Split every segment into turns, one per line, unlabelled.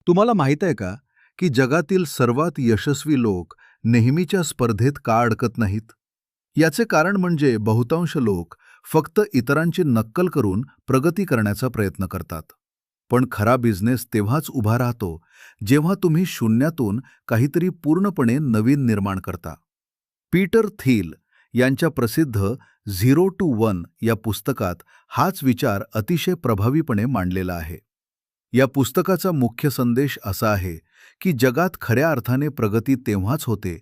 तुम्हाला माहीत आहे का, की जगातील सर्वात यशस्वी लोक नेहमीच्या स्पर्धेत का अडकत नाहीत? याचे कारण म्हणजे बहुतांश लोक फक्त इतरांची नक्कल करून प्रगती करण्याचा प्रयत्न करतात. पण खरा बिझनेस तेव्हाच उभा राहतो, जेव्हा तुम्ही शून्यातून काहीतरी पूर्णपणे नवीन निर्माण करता. पीटर थिल यांच्या प्रसिद्ध झिरो टू वन या पुस्तकात हाच विचार अतिशय प्रभावीपणे मांडलेला आहे. या पुस्तकाचा मुख्य संदेश असा आहे की जगात खऱ्या अर्थाने प्रगती तेव्हाच होते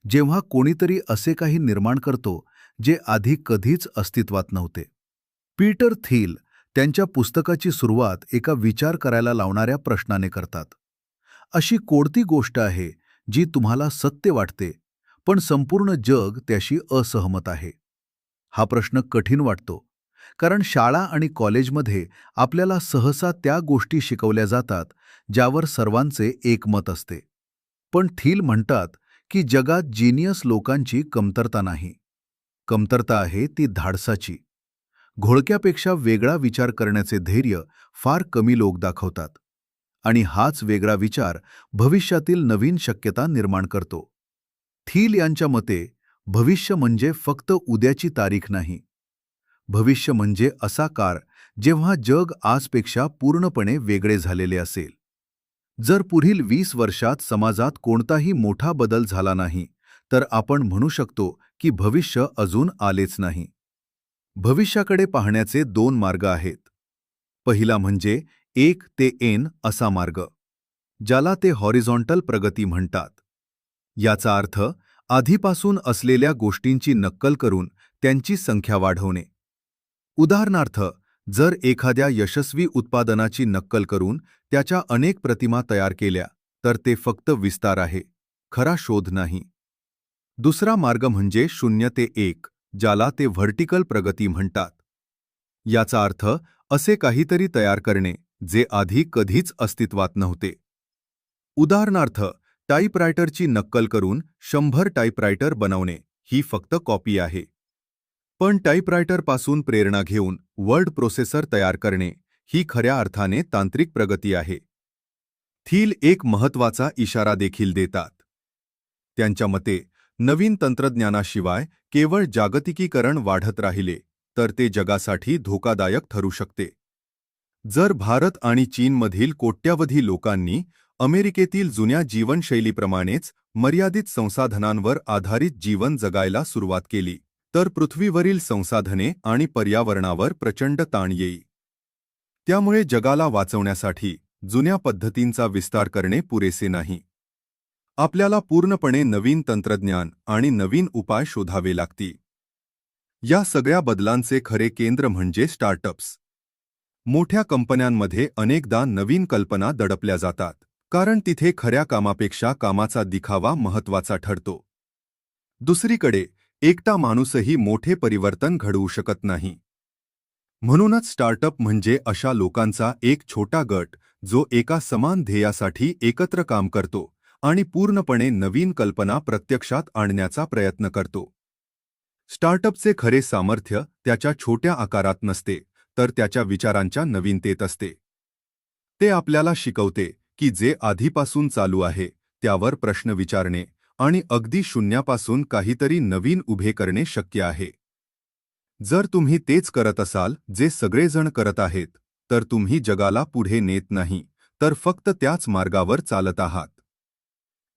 जेव्हा कोणीतरी असे काही निर्माण करतो जे आधी कधीच अस्तित्वात नव्हते. पीटर थिल त्यांच्या पुस्तकाची सुरुवात एका विचार करायला लावणाऱ्या प्रश्नाने करतात. अशी कोणती गोष्ट आहे जी तुम्हाला सत्य वाटते पण संपूर्ण जग त्याशी असहमत आहे? हा प्रश्न कठीण वाटतो, कारण शाळा आणि कॉलेजमध्ये आपल्याला सहसा त्या गोष्टी शिकवल्या जातात ज्यावर सर्वांचे एकमत असते. पण थिल म्हणतात की जगात जिनियस लोकांची कमतरता नाही. कमतरता आहे ती धाडसाची. घोळक्यापेक्षा वेगळा विचार करण्याचे धैर्य फार कमी लोक दाखवतात. आणि हाच वेगळा विचार भविष्यातील नवीन शक्यता निर्माण करतो. थिल यांच्या मते भविष्य म्हणजे फक्त उद्याची तारीख नाही. भविष्य म्हणजे असा काळ जेव्हा जग आजपेक्षा पूर्णपणे वेगळे झालेले असेल. जर पुढील 20 वर्षात समाजात कोणताही मोठा बदल झाला नाही, तर आपण म्हणू शकतो की भविष्य अजून आलेच नाही. भविष्याकडे पाहण्याचे दोन मार्ग आहेत. पहिला म्हणजे 1 ते N असा मार्ग, ज्याला ते हॉरिझॉन्टल प्रगती म्हणतात. याचा अर्थ आधीपासून असलेल्या गोष्टींची नक्कल करून त्यांची संख्या वाढवणे. उदाहरणार्थ, जर एखाद्या यशस्वी उत्पादनाची नक्कल करून त्याच्या अनेक प्रतिमा तयार केल्या, तर ते फक्त विस्तार आहे, खरा शोध नाही. दुसरा मार्ग म्हणजे 0 ते 1, ज्याला ते व्हर्टिकल प्रगती म्हणतात. याचा अर्थ असे काहीतरी तयार करणे जे आधी कधीच अस्तित्वात नव्हते. उदाहरणार्थ, टाइपरायटरची नक्कल करून 100 टाइपरायटर बनवणे ही फक्त कॉपी आहे. पण टाइपरायटरपासून प्रेरणा घेऊन वर्ड प्रोसेसर तयार करणे ही खऱ्या अर्थाने तांत्रिक प्रगती आहे. थिल एक महत्त्वाचा इशारा देखील देतात. त्यांच्या मते नवीन तंत्रज्ञानाशिवाय केवळ जागतिकीकरण वाढत राहिले तर ते जगासाठी धोकादायक ठरू शकते. जर भारत आणि चीनमधील कोट्यावधी लोकांनी अमेरिकेतील जुन्या जीवनशैलीप्रमाणेच मर्यादित संसाधनांवर आधारित जीवन जगायला सुरुवात केली, तर पृथ्वीवरील संसाधने आणि पर्यावरणावर प्रचंड ताण येईल. त्यामुळे जगाला वाचवण्यासाठी जुन्या पद्धतींचा विस्तार करणे पुरेसे नाही. आपल्याला पूर्णपणे नवीन तंत्रज्ञान आणि नवीन उपाय शोधावे लागतील. या सगळ्या बदलांचे खरे केंद्र म्हणजे स्टार्टअप्स. मोठ्या कंपन्यांमध्ये अनेकदा नवीन कल्पना दडपल्या जातात, कारण तिथे खऱ्या कामापेक्षा कामाचा दिखावा महत्त्वाचा ठरतो. दुसरीकडे एकटा माणूसही मोठे परिवर्तन घडवू शकत नाही. म्हणूनच स्टार्टअप म्हणजे अशा लोकांचा एक छोटा गट जो एका समान ध्येयासाठी एकत्र काम करतो आणि पूर्णपणे नवीन कल्पना प्रत्यक्षात आणण्याचा प्रयत्न करतो. स्टार्टअपचे खरे सामर्थ्य त्याच्या छोट्या आकारात नसते, तर त्याच्या विचारांच्या नवीनतेत असते. ते आपल्याला शिकवते की जे आधीपासून चालू आहे त्यावर प्रश्न विचारणे आणि अगदी शून्यापासून काहीतरी नवीन उभे करणे शक्य आहे. जर तुम्ही तेच करत असाल जे सगळेजण करत आहेत, तर तुम्ही जगाला पुढे नेत नाही, तर फक्त त्याच मार्गावर चालत आहात.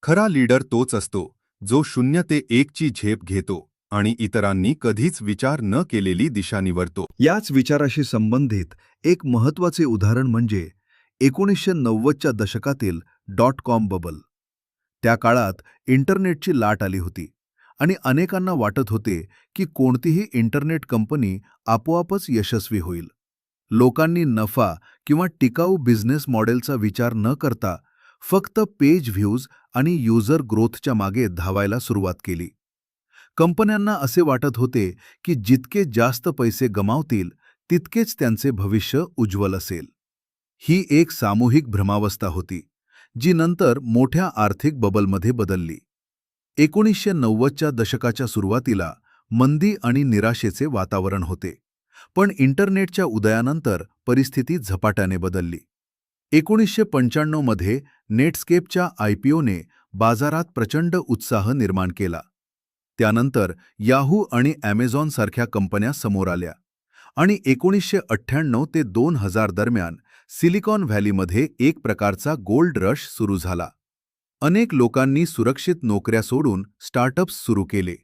खरा लीडर तोच असतो जो 0 ते 1 ची झेप घेतो आणि इतरांनी कधीच विचार न केलेली दिशा निवडतो. याच विचाराशी संबंधित एक महत्त्वाचे उदाहरण म्हणजे 1990च्या दशकातील .com बबल. त्या काळात इंटरनेटची लाट आली होती आणि अनेकांना वाटत होते की कोणतीही इंटरनेट कंपनी आपोआपच यशस्वी होईल. लोकांनी नफा किंवा टिकाऊ बिझनेस मॉडेलचा विचार न करता फक्त पेज व्ह्यूज आणि युजर ग्रोथच्या मागे धावायला सुरुवात केली. कंपन्यांना असे वाटत होते की जितके जास्त पैसे गमावतील तितकेच त्यांचे भविष्य उज्ज्वल असेल. ही एक सामूहिक भ्रमावस्था होती, जी नंतर मोठ्या आर्थिक बबलमध्ये बदलली. 1990च्या दशकाच्या सुरुवातीला मंदी आणि निराशेचे वातावरण होते. पण इंटरनेटच्या उदयानंतर परिस्थिती झपाट्याने बदलली. 1995 मध्ये नेटस्केपच्या IPOने बाजारात प्रचंड उत्साह निर्माण केला. त्यानंतर याहू आणि ॲमेझॉन सारख्या कंपन्या समोर आल्या आणि 1998 ते 2000 दरम्यान सिलिकॉन व्हॅलीमध्ये एक प्रकारचा गोल्ड रश सुरू झाला. अनेक लोकांनी सुरक्षित नोकऱ्या सोडून स्टार्टअप्स सुरू केले.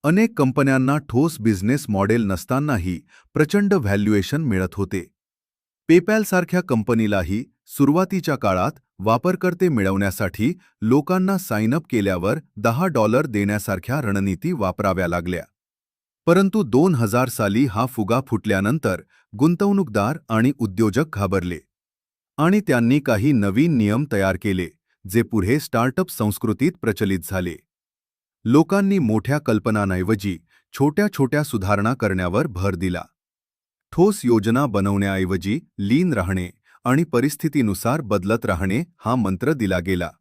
अनेक कंपन्यांना ठोस बिझनेस मॉडेल नसतानाही प्रचंड व्हॅल्युएशन मिळत होते. पेपॅलसारख्या कंपनीलाही सुरुवातीच्या काळात वापरकर्ते मिळवण्यासाठी लोकांना साइन अप केल्यावर $10 देण्यासारख्या रणनीती वापराव्या लागल्या. परंतु 2000 साली हा फुगा फुटल्यानंतर गुंतवणूकदार आणि उद्योजक घाबरले आणि त्यांनी काही नवीन नियम तयार केले, जे पुढे स्टार्टअप संस्कृतीत प्रचलित झाले. लोकांनी मोठ्या कल्पनांऐवजी छोट्या-छोट्या सुधारणा करण्यावर भर दिला. ठोस योजना बनवण्याऐवजी लीन राहणे आणि परिस्थितीनुसार बदलत राहणे हा मंत्र दिला गेला.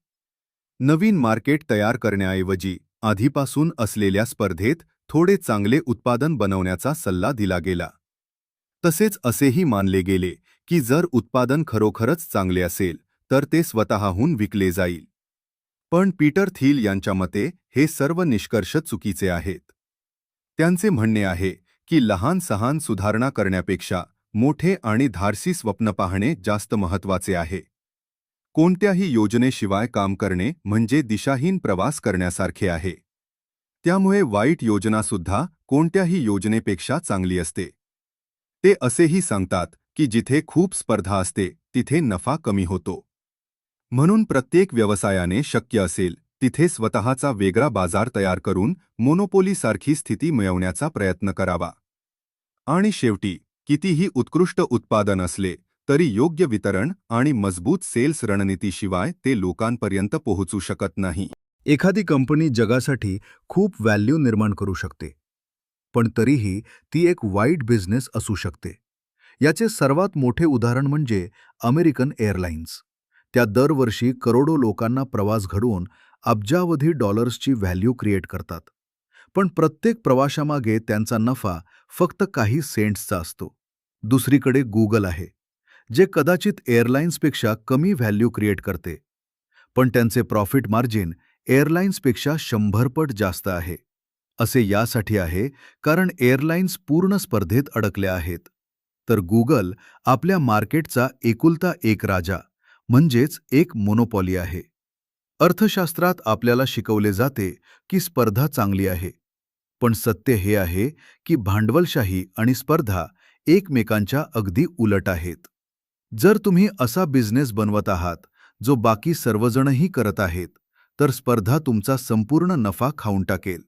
नवीन मार्केट तयार करण्याऐवजी आधीपासून असलेल्या स्पर्धेत थोडे चांगले उत्पादन बनवण्याचा सल्ला दिला गेला. तसेच असेही मानले गेले की जर उत्पादन खरोखरच चांगले असेल तर ते स्वतःहून विकले जाईल. पण पीटर थिल यांच्या मते हे सर्व निष्कर्ष चुकीचे आहेत. त्यांचे म्हणणे आहे की लहान-सहान सुधारणा करण्यापेक्षा मोठे आणि धाडसी स्वप्न पाहणे जास्त महत्त्वाचे आहे. कोणत्याही योजनेशिवाय काम करणे म्हणजे दिशाहीन प्रवास करण्यासारखे आहे. त्यामुळे वाईट योजनासुद्धा कोणत्याही योजनेपेक्षा चांगली असते. ते असेही सांगतात की जिथे खूप स्पर्धा असते तिथे नफा कमी होतो. म्हणून प्रत्येक व्यवसायाने शक्य असेल तिथे स्वतःचा वेगळा बाजार तयार करून मोनोपोलीसारखी स्थिती मिळवण्याचा प्रयत्न करावा. आणि शेवटी, कितीही उत्कृष्ट उत्पादन असले तरी योग्य वितरण आणि मजबूत सेल्स रणनीतीशिवाय ते लोकांपर्यंत पोहोचू शकत नाही. एखादी कंपनी जगासाठी खूप व्हॅल्यू निर्माण करू शकते, पण तरीही ती एक वाईट बिझनेस असू शकते. याचे सर्वात मोठे उदाहरण म्हणजे अमेरिकन एअरलाइन्स. त्या दरवर्षी करोडो लोकांना प्रवास घडवून अब्जावधी डॉलर्सची व्हॅल्यू क्रिएट करतात. पण प्रत्येक प्रवाशामागे त्यांचा नफा फक्त काही सेंट्सचा असतो. दुसरीकडे गुगल आहे, जे कदाचित एअरलाइन्सपेक्षा कमी व्हॅल्यू क्रिएट करते, पण त्यांचे प्रॉफिट मार्जिन एअरलाइन्सपेक्षा 100 पट जास्त आहे. असे यासाठी आहे कारण एअरलाइन्स पूर्ण स्पर्धेत अडकल्या आहेत, तर गुगल आपल्या मार्केटचा एकुलता एक राजा म्हणजेच एक मोनोपॉली आहे. अर्थशास्त्रात आपल्याला शिकवले जाते की स्पर्धा चांगली आहे, पण सत्य हे आहे की भांडवलशाही आणि स्पर्धा एकमेकांच्या अगदी उलट आहेत. जर तुम्ही असा बिझनेस बनवत आहात जो बाकी सर्वजणही करत आहेत, तर स्पर्धा तुमचा संपूर्ण नफा खाऊन टाकेल.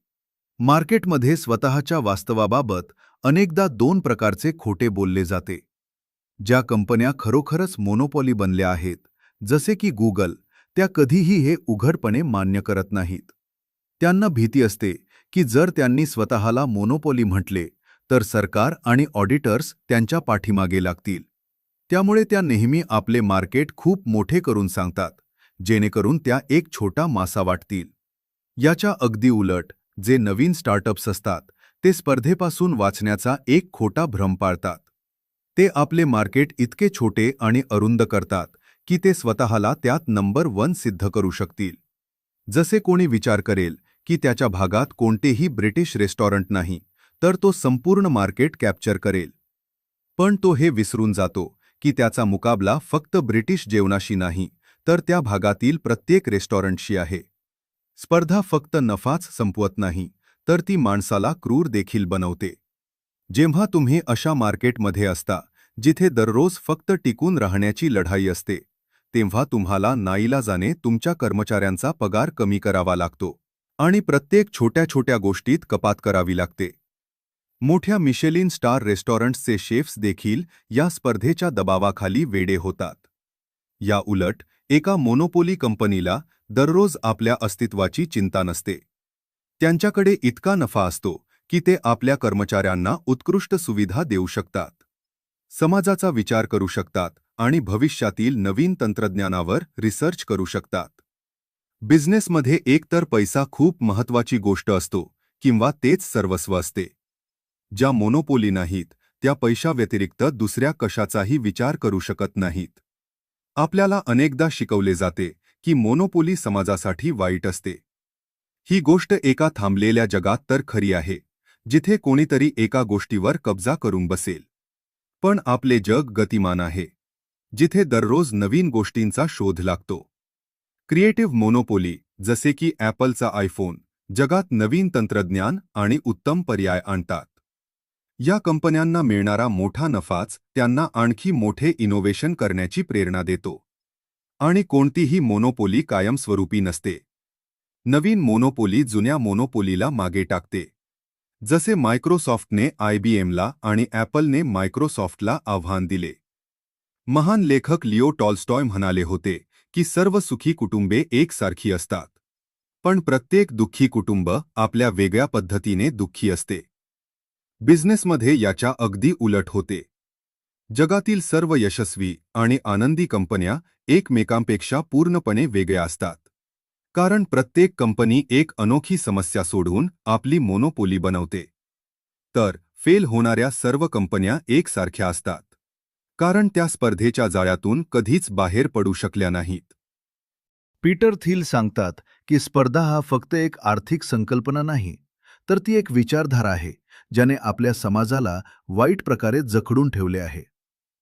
मार्केटमध्ये स्वतःच्या वास्तवाबाबत अनेकदा दोन प्रकारचे खोटे बोलले जाते. ज्या कंपन्या खरोखरच मोनोपॉली बनल्या आहेत, जसे की गुगल, त्या कधीही हे उघडपणे मान्य करत नाहीत. त्यांना भीती असते की जर त्यांनी स्वतःला मोनोपॉली म्हटले तर सरकार आणि ऑडिटर्स त्यांच्या पाठीमागे लागतील. त्यामुळे त्या नेहमी आपले मार्केट खूप मोठे करून सांगतात, जेणेकरून त्या एक छोटा मासा वाटतील. याच्या अगदी उलट, जे नवीन स्टार्टअप्स असतात, ते स्पर्धेपासून वाचण्याचा एक खोटा भ्रम पाळतात. ते आपले मार्केट इतके छोटे आणि अरुंद करतात की ते स्वतःला त्यात नंबर 1 सिद्ध करू शकतील. जसे कोणी विचार करेल की त्याच्या भागात कोणतेही ब्रिटिश रेस्टॉरंट नाही, तर तो संपूर्ण मार्केट कॅप्चर करेल. पण तो हे विसरून जातो की त्याचा मुकाबला फक्त ब्रिटिश जेवणाशी नाही, तर त्या भागातील प्रत्येक रेस्टॉरंटशी आहे. स्पर्धा फक्त नफाच संपवत नाही, तर ती माणसाला क्रूर देखील बनवते. जेव्हा तुम्ही अशा मार्केटमध्ये असता जिथे दररोज फक्त टिकून राहण्याची लढाई असते, तेव्हा तुम्हाला नाईलाजाने तुमच्या कर्मचाऱ्यांचा पगार कमी करावा लागतो आणि प्रत्येक छोट्या-छोट्या गोष्टीत कपात करावी लागते. मोठ्या मिशेलिन स्टार रेस्टॉरंट्सचे शेफ्स देखील या स्पर्धेच्या दबावाखाली वेडे होतात. या उलट, एका मोनोपोली कंपनीला दररोज आपल्या अस्तित्वाची चिंता नसते. त्यांच्याकडे इतका नफा असतो की ते आपल्या कर्मचाऱ्यांना उत्कृष्ट सुविधा देऊ शकतात, समाजाचा विचार करू शकतात आणि भविष्यातील नवीन तंत्रज्ञानावर रिसर्च करू शकतात. बिझनेसमध्ये एकतर पैसा खूप महत्त्वाची गोष्ट असतो किंवा तेच सर्वस्व असते. ज्या मोनोपोली नाहीत, त्या पैशाव्यतिरिक्त दुसऱ्या कशाचाही विचार करू शकत नाहीत.
आपल्याला अनेकदा शिकवले जाते की मोनोपोली समाजासाठी वाईट असते. ही गोष्ट एका थांबलेल्या जगात तर खरी आहे, जिथे कोणीतरी एका गोष्टीवर कब्जा करून बसेल. पण आपले जग गतिमान आहे, जिथे दररोज नवीन गोष्टींचा शोध लागतो. क्रिएटिव्ह मोनोपोली, जसे की ॲपलचा आयफोन, जगात नवीन तंत्रज्ञान आणि उत्तम पर्याय आणतात. या कंपन्यांना मिळणारा मोठा नफाच त्यांना आणखी मोठे इनोव्हेशन करण्याची प्रेरणा देतो. आणि कोणतीही मोनोपोली कायमस्वरूपी नसते. नवीन मोनोपोली जुन्या मोनोपोलीला मागे टाकते. जसे मायक्रोसॉफ्टने IBMला आणि ॲपलने मायक्रोसॉफ्टला आव्हान दिले. महान लेखक लिओ टॉल्स्टॉय म्हणाले होते की सर्व सुखी कुटुंबे एकसारखी असतात, पण प्रत्येक दुःखी कुटुंब आपल्या वेगळ्या पद्धतीने दुःखी असते. बिझनेसमध्ये याच्या अगदी उलट होते. जगातील सर्व यशस्वी आणि आनंदी कंपन्या एकमेकांपेक्षा पूर्णपणे वेगळ्या असतात. कारण प्रत्येक कंपनी एक अनोखी समस्या सोडवून आपली मोनोपोली बनवते. तर फेल होणाऱ्या सर्व कंपन्या एकसारख्या असतात, कारण त्या स्पर्धेच्या जाळ्यातून कधीच बाहेर पडू शकल्या नाहीत.
पीटर थिल सांगतात की स्पर्धा हा फक्त एक आर्थिक संकल्पना नाही, तर ती एक विचारधारा आहे ज्याने आपल्या समाजाला वाईट प्रकारे जखडून ठेवले आहे.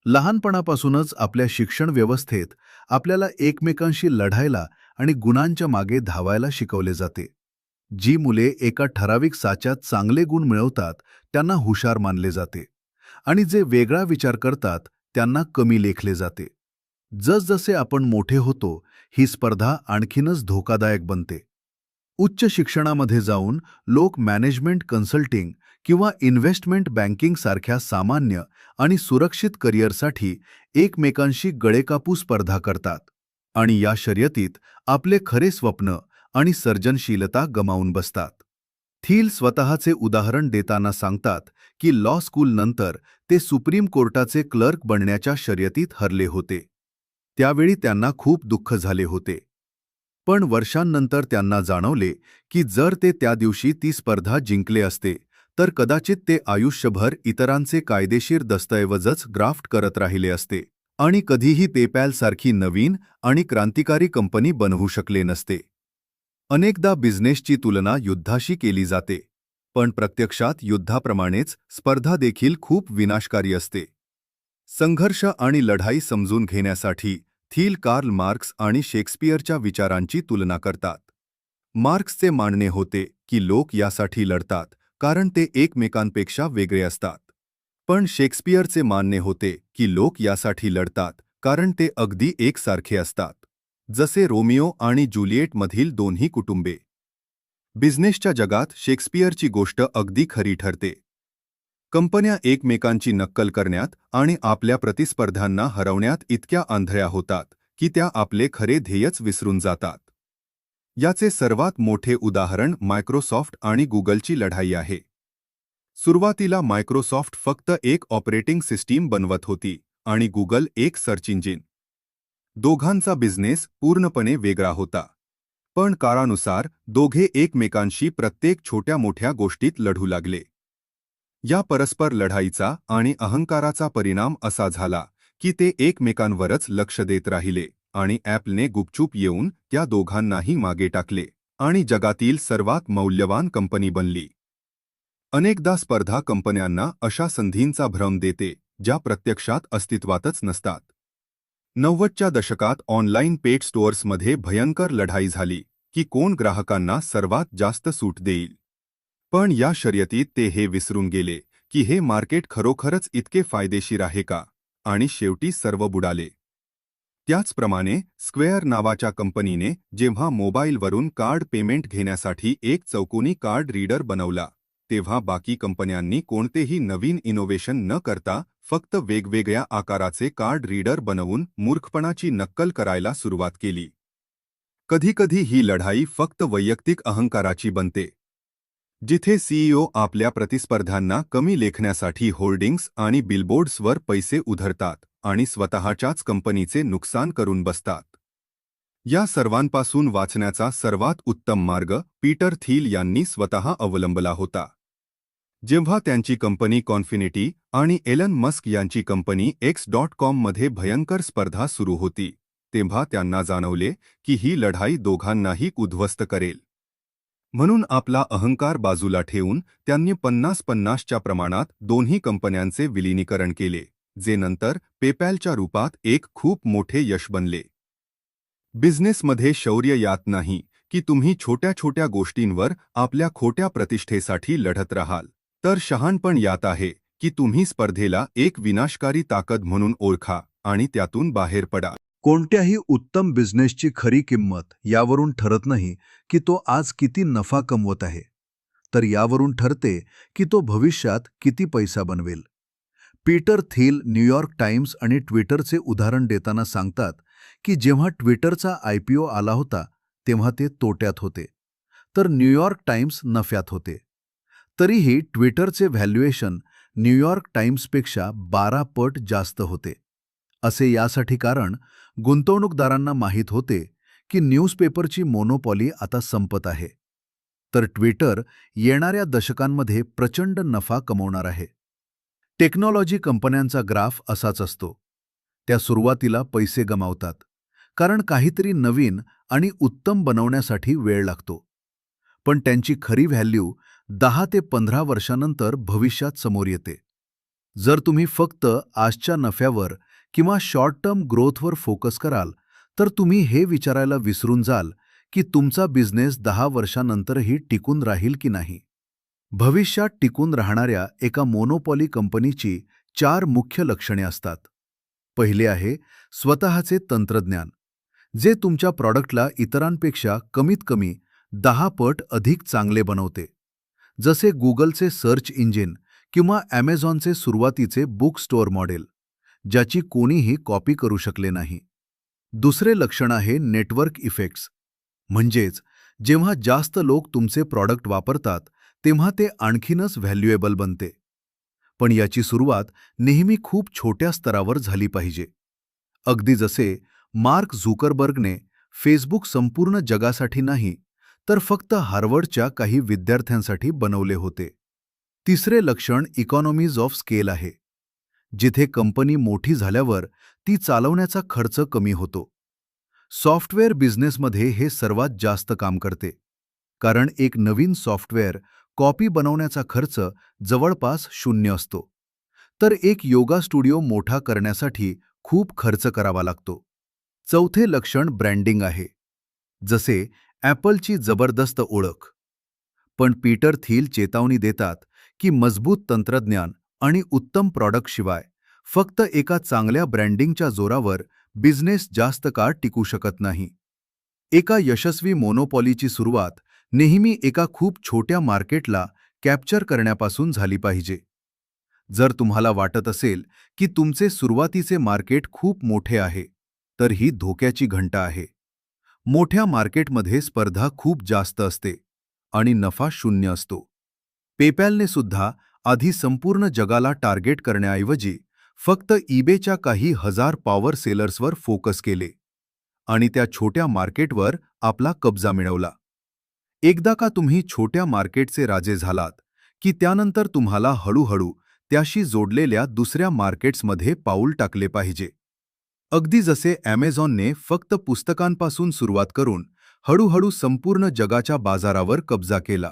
लहानपणापासूनच आपल्या शिक्षण व्यवस्थेत आपल्याला एकमेकांशी लढायला आणि गुणांच्या मागे धावायला शिकवले जाते. जी मुले एका ठराविक साच्यात चांगले गुण मिळवतात त्यांना हुशार मानले जाते, आणि जे वेगळा विचार करतात त्यांना कमी लेखले जाते. जसजसे आपण मोठे होतो, ही स्पर्धा आणखीनच धोकादायक बनते. उच्च शिक्षणामध्ये जाऊन लोक मॅनेजमेंट कन्सल्टिंग किंवा इन्व्हेस्टमेंट बँकिंग सारख्या सामान्य आणि सुरक्षित करिअरसाठी एकमेकांशी गळेकापू स्पर्धा करतात, आणि या शर्यतीत आपले खरे स्वप्न आणि सर्जनशीलता गमावून बसतात. थिल स्वतःचे उदाहरण देताना सांगतात की लॉ स्कूलनंतर ते सुप्रीम कोर्टाचे क्लर्क बनण्याच्या शर्यतीत हरले होते. त्यावेळी त्यांना खूप दुःख झाले होते. पण वर्षांनंतर त्यांना जाणवले की जर ते त्या दिवशी ती स्पर्धा जिंकले असते, तर कदाचित ते आयुष्यभर इतरांचे कायदेशीर दस्तऐवजच ड्राफ्ट करत राहिले असते आणि कधीही पेपॅलसारखी नवीन आणि क्रांतिकारी कंपनी बनवू शकले नसते. अनेकदा बिझनेसची तुलना युद्धाशी केली जाते, पण प्रत्यक्षात युद्धाप्रमाणेच स्पर्धा देखील खूप विनाशकारी असते. संघर्ष आणि लढाई समजून घेण्यासाठी थिल कार्ल मार्क्स आणि शेक्सपियरच्या विचारांची तुलना करतात. मार्क्सचे मानणे होते की लोक यासाठी लढतात कारण ते एकमेकांपेक्षा वेगळे असतात. पण शेक्सपियरचे मानणे होते की लोक यासाठी लढतात कारण ते अगदी एकसारखे असतात, जसे रोमिओ आणि ज्युलिएटमधील दोन्ही कुटुंबे. बिझनेसच्या जगात शेक्सपियरची गोष्ट अगदी खरी ठरते. कंपन्या एकमेकांची नक्कल करण्यात आणि आपल्या प्रतिस्पर्ध्यांना हरवण्यात इतक्या आंधळ्या होतात की त्या आपले खरे ध्येयच विसरून जातात. याचे सर्वात मोठे उदाहरण मायक्रोसॉफ्ट आणि गुगलची लढाई आहे. सुरुवातीला मायक्रोसॉफ्ट फक्त एक ऑपरेटिंग सिस्टीम बनवत होती आणि गुगल एक सर्च इंजिन. दोघांचा बिझनेस पूर्णपणे वेगळा होता. पण काळानुसार दोघे एकमेकांशी प्रत्येक छोट्या मोठ्या गोष्टीत लढू लागले. या परस्पर लढाईचा आणि अहंकाराचा परिणाम असा झाला की ते एकमेकांवरच लक्ष देत राहिले आणि ॲपलने गुपचूप येऊन त्या दोघांनाही मागे टाकले आणि जगातील सर्वात मौल्यवान कंपनी बनली. अनेकदा स्पर्धा कंपन्यांना अशा संधींचा भ्रम देते ज्या प्रत्यक्षात अस्तित्वातच नसतात. 90च्या दशकात ऑनलाईन पेट स्टोअर्समध्ये भयंकर लढाई झाली की कोण ग्राहकांना सर्वात जास्त सूट देईल. पण या शर्यतीत ते हे विसरून गेले की हे मार्केट खरोखरच इतके फायदेशीर आहे का, आणि शेवटी सर्व बुडाले. त्याचप्रमाणे स्क्वेअर नावाच्या कंपनीने जेव्हा मोबाईलवरून कार्ड पेमेंट घेण्यासाठी एक चौकोनी कार्ड रीडर बनवला, तेव्हा बाकी कंपन्यांनी कोणतेही नवीन इनोव्हेशन न करता फक्त वेगवेगळ्या आकाराचे कार्ड रीडर बनवून मूर्खपणाची नक्कल करायला सुरुवात केली. कधीकधी ही लढाई फक्त वैयक्तिक अहंकाराची बनते. जिथे CEO आपल्या प्रतिस्पर्ध्यांना कमी लेखण्यासाठी होर्डिंग्स आणि बिलबोर्ड्सवर पैसे उधळतात आणि स्वतःच्याच कंपनीचे नुकसान करून बसतात. या सर्वांपासून वाचण्याचा सर्वात उत्तम मार्ग पीटर थिल यांनी स्वतः अवलंबला होता. जेव्हा त्यांची कंपनी कॉन्फिनिटी आणि एलन मस्क यांची कंपनी X.com मध्ये भयंकर स्पर्धा सुरू होती,
तेव्हा त्यांना जाणवले की ही लढाई दोघांनाही उद्ध्वस्त करेल. म्हणून आपला अहंकार बाजूला ठेवून त्यांनी 50-50च्या प्रमाणात दोन्ही कंपन्यांचे विलिनीकरण केले, जे नंतर पेपॅलच्या रूपात एक खूप मोठे यश बनले. बिझनेसमध्ये शौर्य यात नाही की तुम्ही छोट्या छोट्या गोष्टींवर आपल्या खोट्या प्रतिष्ठेसाठी लढत राहाल, तर शहाणपण यात आहे की तुम्ही स्पर्धेला एक विनाशकारी ताकद म्हणून ओळखा आणि त्यातून बाहेर पडा.
कोणत्याही उत्तम बिझनेसची खरी किंमत यावरून ठरत नाही की तो आज किती नफा कमवत आहे, तर यावरून ठरते की तो भविष्यात किती पैसा बनवेल. पीटर थिल न्यूयॉर्क टाइम्स आणि ट्विटरचे उदाहरण देताना सांगतात की जेव्हा ट्विटरचा IPO आला होता तेव्हा ते तोट्यात होते, तर न्यूयॉर्क टाइम्स नफ्यात होते. तरीही ट्विटरचे व्हॅल्युएशन न्यूयॉर्क टाइम्सपेक्षा 12 पट जास्त होते. असे यासाठी कारण गुंतवणूकदारांना माहीत होते की न्यूजपेपरची मोनोपॉली आता संपत आहे, तर ट्विटर येणाऱ्या दशकांमध्ये प्रचंड नफा कमवणार आहे. टेक्नॉलॉजी कंपन्यांचा ग्राफ असाच असतो. त्या सुरुवातीला पैसे गमावतात, कारण काहीतरी नवीन आणि उत्तम बनवण्यासाठी वेळ लागतो. पण त्यांची खरी व्हॅल्यू 10 ते 15 वर्षांनंतर भविष्यात समोर येते. जर तुम्ही फक्त आजच्या नफ्यावर किंवा शॉर्ट टर्म ग्रोथवर फोकस कराल, तर तुम्ही हे विचारायला विसरून जाल की तुमचा बिझनेस 10 वर्षांनंतरही टिकून राहील की नाही. भविष्यात टिकून राहणाऱ्या एका मोनोपॉली कंपनीची 4 मुख्य लक्षणे असतात. पहिले आहे स्वतःचे तंत्रज्ञान, जे तुमच्या प्रॉडक्टला इतरांपेक्षा कमीत कमी 10 पट अधिक चांगले बनवते. जसे गुगलचे सर्च इंजिन किंवा ॲमेझॉनचे सुरुवातीचे बुक स्टोअर मॉडेल, ज्याची कोणीही कॉपी करू शकले नाही. दुसरे लक्षण आहे नेटवर्क इफेक्ट्स, म्हणजेच जेव्हा जास्त लोक तुमचे प्रॉडक्ट वापरतात तेव्हा ते आणखीनच व्हॅल्युएबल बनते. पण याची सुरुवात नेहमी खूप छोट्या स्तरावर झाली पाहिजे. अगदी जसे मार्क झुकरबर्गने फेसबुक संपूर्ण जगासाठी नाही, तर फक्त हार्वर्डच्या काही विद्यार्थ्यांसाठी बनवले होते. तिसरे लक्षण इकॉनॉमीज ऑफ स्केल आहे, जिथे कंपनी मोठी झाल्यावर ती चालवण्याचा खर्च कमी होतो. सॉफ्टवेअर बिझनेसमध्ये हे सर्वात जास्त काम करते, कारण एक नवीन सॉफ्टवेअर कॉपी बनवण्याचा खर्च जवळपास 0 असतो, तर एक योगा स्टुडिओ मोठा करण्यासाठी खूप खर्च करावा लागतो. चौथे लक्षण ब्रँडिंग आहे, जसे ॲपलची जबरदस्त ओळख. पण पीटर थिल चेतावणी देतात की मजबूत तंत्रज्ञान आणि उत्तम प्रॉडक्टशिवाय फक्त एका चांगल्या ब्रँडिंगच्या जोरावर बिझनेस जास्त काळ टिकू शकत नाही. एका यशस्वी मोनोपॉलीची सुरुवात नेहमी एका खूप छोट्या मार्केटला कॅप्चर करण्यापासून झाली पाहिजे. जर तुम्हाला वाटत असेल की तुमचे सुरुवातीचे मार्केट खूप मोठे आहे, तर ही धोक्याची घंटा आहे. मोठ्या मार्केटमध्ये स्पर्धा खूप जास्त असते आणि नफा 0 असतो. पेपॅलने सुद्धा आधी संपूर्ण जगाला टार्गेट करण्याऐवजी फक्त ईबेच्या काही हजार पॉवर सेलर्सवर फोकस केले आणि त्या छोट्या मार्केटवर आपला कब्जा मिळवला. एकदा का तुम्ही छोट्या मार्केटचे राजे झालात की त्यानंतर तुम्हाला हळूहळू त्याशी जोडलेल्या दुसऱ्या मार्केट्समध्ये पाऊल टाकले पाहिजे. अगदी जसे ॲमेझॉनने फक्त पुस्तकांपासून सुरुवात करून हळूहळू संपूर्ण जगाच्या बाजारावर कब्जा केला.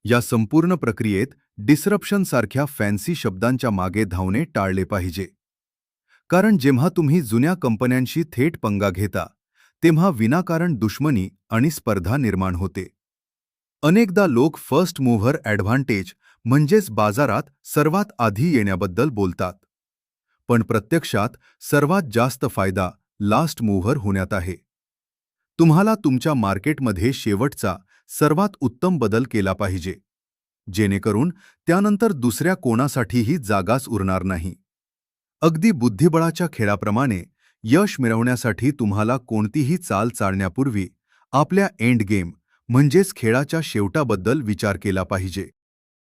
या संपूर्ण प्रक्रियेत डिसरप्शन सारख्या फॅन्सी शब्दांच्या मागे धावणे टाळले पाहिजे. कारण जेव्हा तुम्ही जुन्या कंपन्यांशी थेट पंगा घेता, तेव्हा विनाकारण दुश्मनी आणि स्पर्धा निर्माण होते. अनेकदा लोक फर्स्ट मूव्हर ॲडव्हान्टेज म्हणजेच बाजारात सर्वात आधी येण्याबद्दल बोलतात. पण प्रत्यक्षात सर्वात जास्त फायदा लास्ट मूव्हर होण्यात आहे. तुम्हाला तुमच्या मार्केटमध्ये शेवटचा सर्वात उत्तम बदल केला पाहिजे, जेणेकरून त्यानंतर दुसऱ्या कोणासाठीही जागाच उरणार नाही. अगदी बुद्धिबळाच्या खेळाप्रमाणे यश मिळवण्यासाठी तुम्हाला कोणतीही चाल चालण्यापूर्वी आपल्या एंड गेम म्हणजेच खेळाच्या शेवटाबद्दल विचार केला पाहिजे.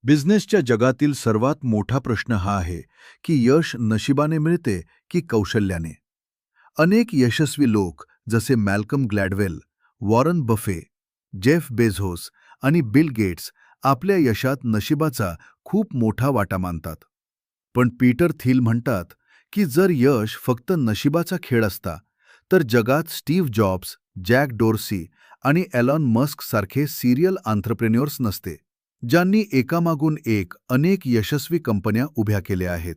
बिझनेसच्या जगातील सर्वात मोठा प्रश्न हा आहे की यश नशिबाने मिळते की कौशल्याने. अनेक यशस्वी लोक जसे Malcolm Gladwell, Warren Buffett, Jeff Bezos आणि बिल गेट्स आपल्या यशात नशिबाचा खूप मोठा वाटा मानतात. पण पीटर थिल म्हणतात की जर यश फक्त नशिबाचा खेळ असता, तर जगात स्टीव्ह जॉब्स, जॅक डोर्सी आणि एलॉन मस्क सारखे सिरियल आंत्रप्रेन्योर्स नसते, ज्यांनी एकामागून एक अनेक यशस्वी कंपन्या उभ्या केल्या आहेत.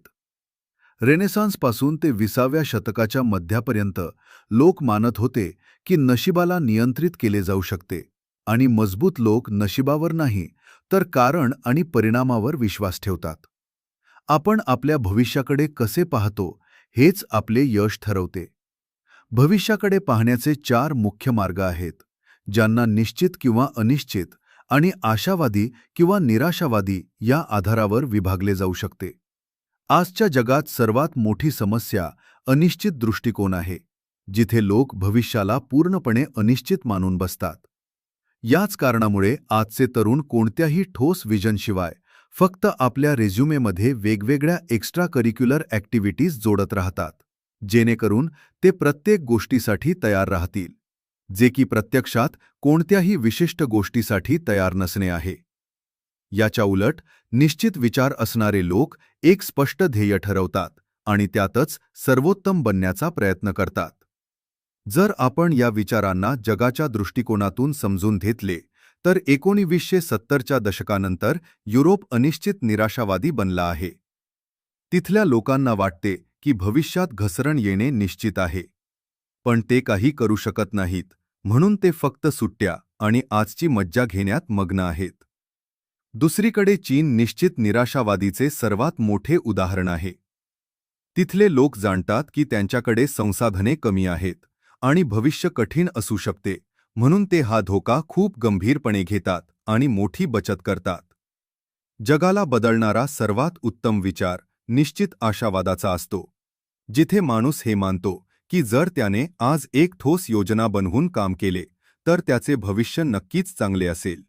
रेनेसान्सपासून ते 20व्या शतकाच्या मध्यापर्यंत लोक मानत होते की नशिबाला नियंत्रित केले जाऊ शकते आणि मजबूत लोक नशिबावर नाही तर कारण आणि परिणामावर विश्वास ठेवतात. आपण आपल्या भविष्याकडे कसे पाहतो हेच आपले यश ठरवते. भविष्याकडे पाहण्याचे 4 मुख्य मार्ग आहेत, ज्यांना निश्चित किंवा अनिश्चित आणि आशावादी किंवा निराशावादी या आधारावर विभागले जाऊ शकते. आजच्या जगात सर्वात मोठी समस्या अनिश्चित दृष्टिकोन आहे, जिथे लोक भविष्याला पूर्णपणे अनिश्चित मानून बसतात. याच कारणामुळे आजचे तरुण कोणत्याही ठोस विजनशिवाय फक्त आपल्या रेझ्युमेमध्ये वेगवेगळ्या एक्स्ट्रा करिक्युलर ॲक्टिव्हिटीज जोडत राहतात, जेणेकरून ते प्रत्येक गोष्टीसाठी तयार राहतील, जे की प्रत्यक्षात कोणत्याही विशिष्ट गोष्टीसाठी तयार नसणे आहे. याच्या उलट निश्चित विचार असणारे लोक एक स्पष्ट ध्येय ठरवतात आणि त्यातच सर्वोत्तम बनण्याचा प्रयत्न करतात. जर आपण या विचारांना जगाच्या दृष्टिकोनातून समजून घेतले, तर 1970च्या दशकानंतर युरोप अनिश्चित निराशावादी बनला आहे. तिथल्या लोकांना वाटते की भविष्यात घसरण येणे निश्चित आहे, पण ते काही करू शकत नाहीत, म्हणून ते फक्त सुट्ट्या आणि आजची मज्जा घेण्यात मग्न आहेत. दुसरीकडे चीन निश्चित निराशावादीचे सर्वात मोठे उदाहरण आहे. तिथले लोक जाणतात की त्यांच्याकडे संसाधने कमी आहेत आणि भविष्य कठीण असू शकते, म्हणून ते हा धोका खूप गंभीरपणे घेतात आणि मोठी बचत करतात. जगाला बदलणारा सर्वात उत्तम विचार निश्चित आशावादाचा असतो, जिथे माणूस हे मानतो की जर त्याने आज एक ठोस योजना बनवून काम केले, तर त्याचे भविष्य नक्कीच चांगले असेल.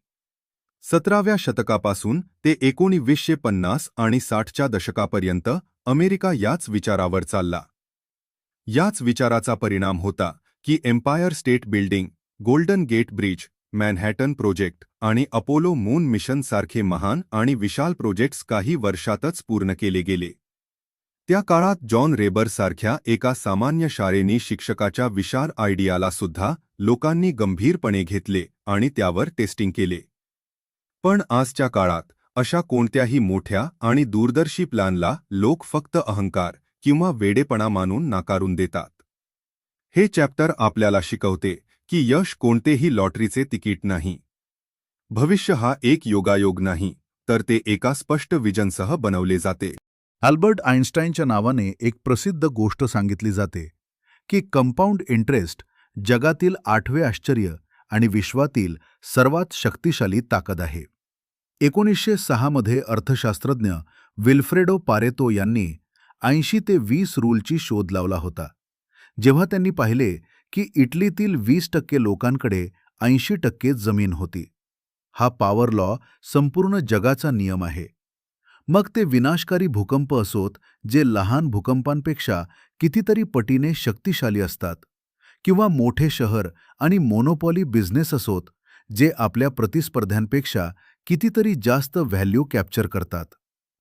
17व्या शतकापासून ते 1950 आणि 60च्या दशकापर्यंत अमेरिका याच विचारावर चालला. याच विचाराचा परिणाम होता की Empire State Building, Golden Gate Bridge, Manhattan Project आणि अपोलो मून मिशन सारखे महान आणि विशाल प्रोजेक्ट्स काही वर्षातच पूर्ण केले गेले. त्या काळात जॉन रेबर सारख्या एका सामान्य शाळेनी शिक्षकाच्या विशाल आयडियाला सुद्धा लोकांनी गंभीरपणे घेतले आणि त्यावर टेस्टिंग केले. पण आजच्या काळात अशा कोणत्याही मोठ्या आणि दूरदर्शी प्लॅनला लोक फक्त अहंकार किंवा वेडेपणा मानून नाकारून देतात. हे चॅप्टर आपल्याला शिकवते की यश कोणतेही लॉटरीचे तिकीट नाही. भविष्य हा एक योगायोग नाही, तर ते एका स्पष्ट विजनसह बनवले जाते. अल्बर्ट आइन्स्टाईनच्या नावाने एक प्रसिद्ध गोष्ट सांगितली जाते की कंपाऊंड इंटरेस्ट जगातील 8वे आश्चर्य आणि विश्वातील सर्वात शक्तिशाली ताकद आहे. 1906 मध्ये अर्थशास्त्रज्ञ विल्फ्रेडो पारेतो यांनी 80 ते 20 रूलची शोध लावला होता, जेव्हा त्यांनी पाहिले की इटलीतील 20% लोकांकडे 80% जमीन होती. हा पॉवर लॉ संपूर्ण जगाचा नियम आहे. मग ते विनाशकारी भूकंप असोत, जे लहान भूकंपांपेक्षा कितीतरी पटीने शक्तिशाली असतात, किंवा मोठे शहर आणि मोनोपॉली बिझनेस असोत, जे आपल्या प्रतिस्पर्ध्यांपेक्षा कितीतरी जास्त व्हॅल्यू कॅप्चर करतात.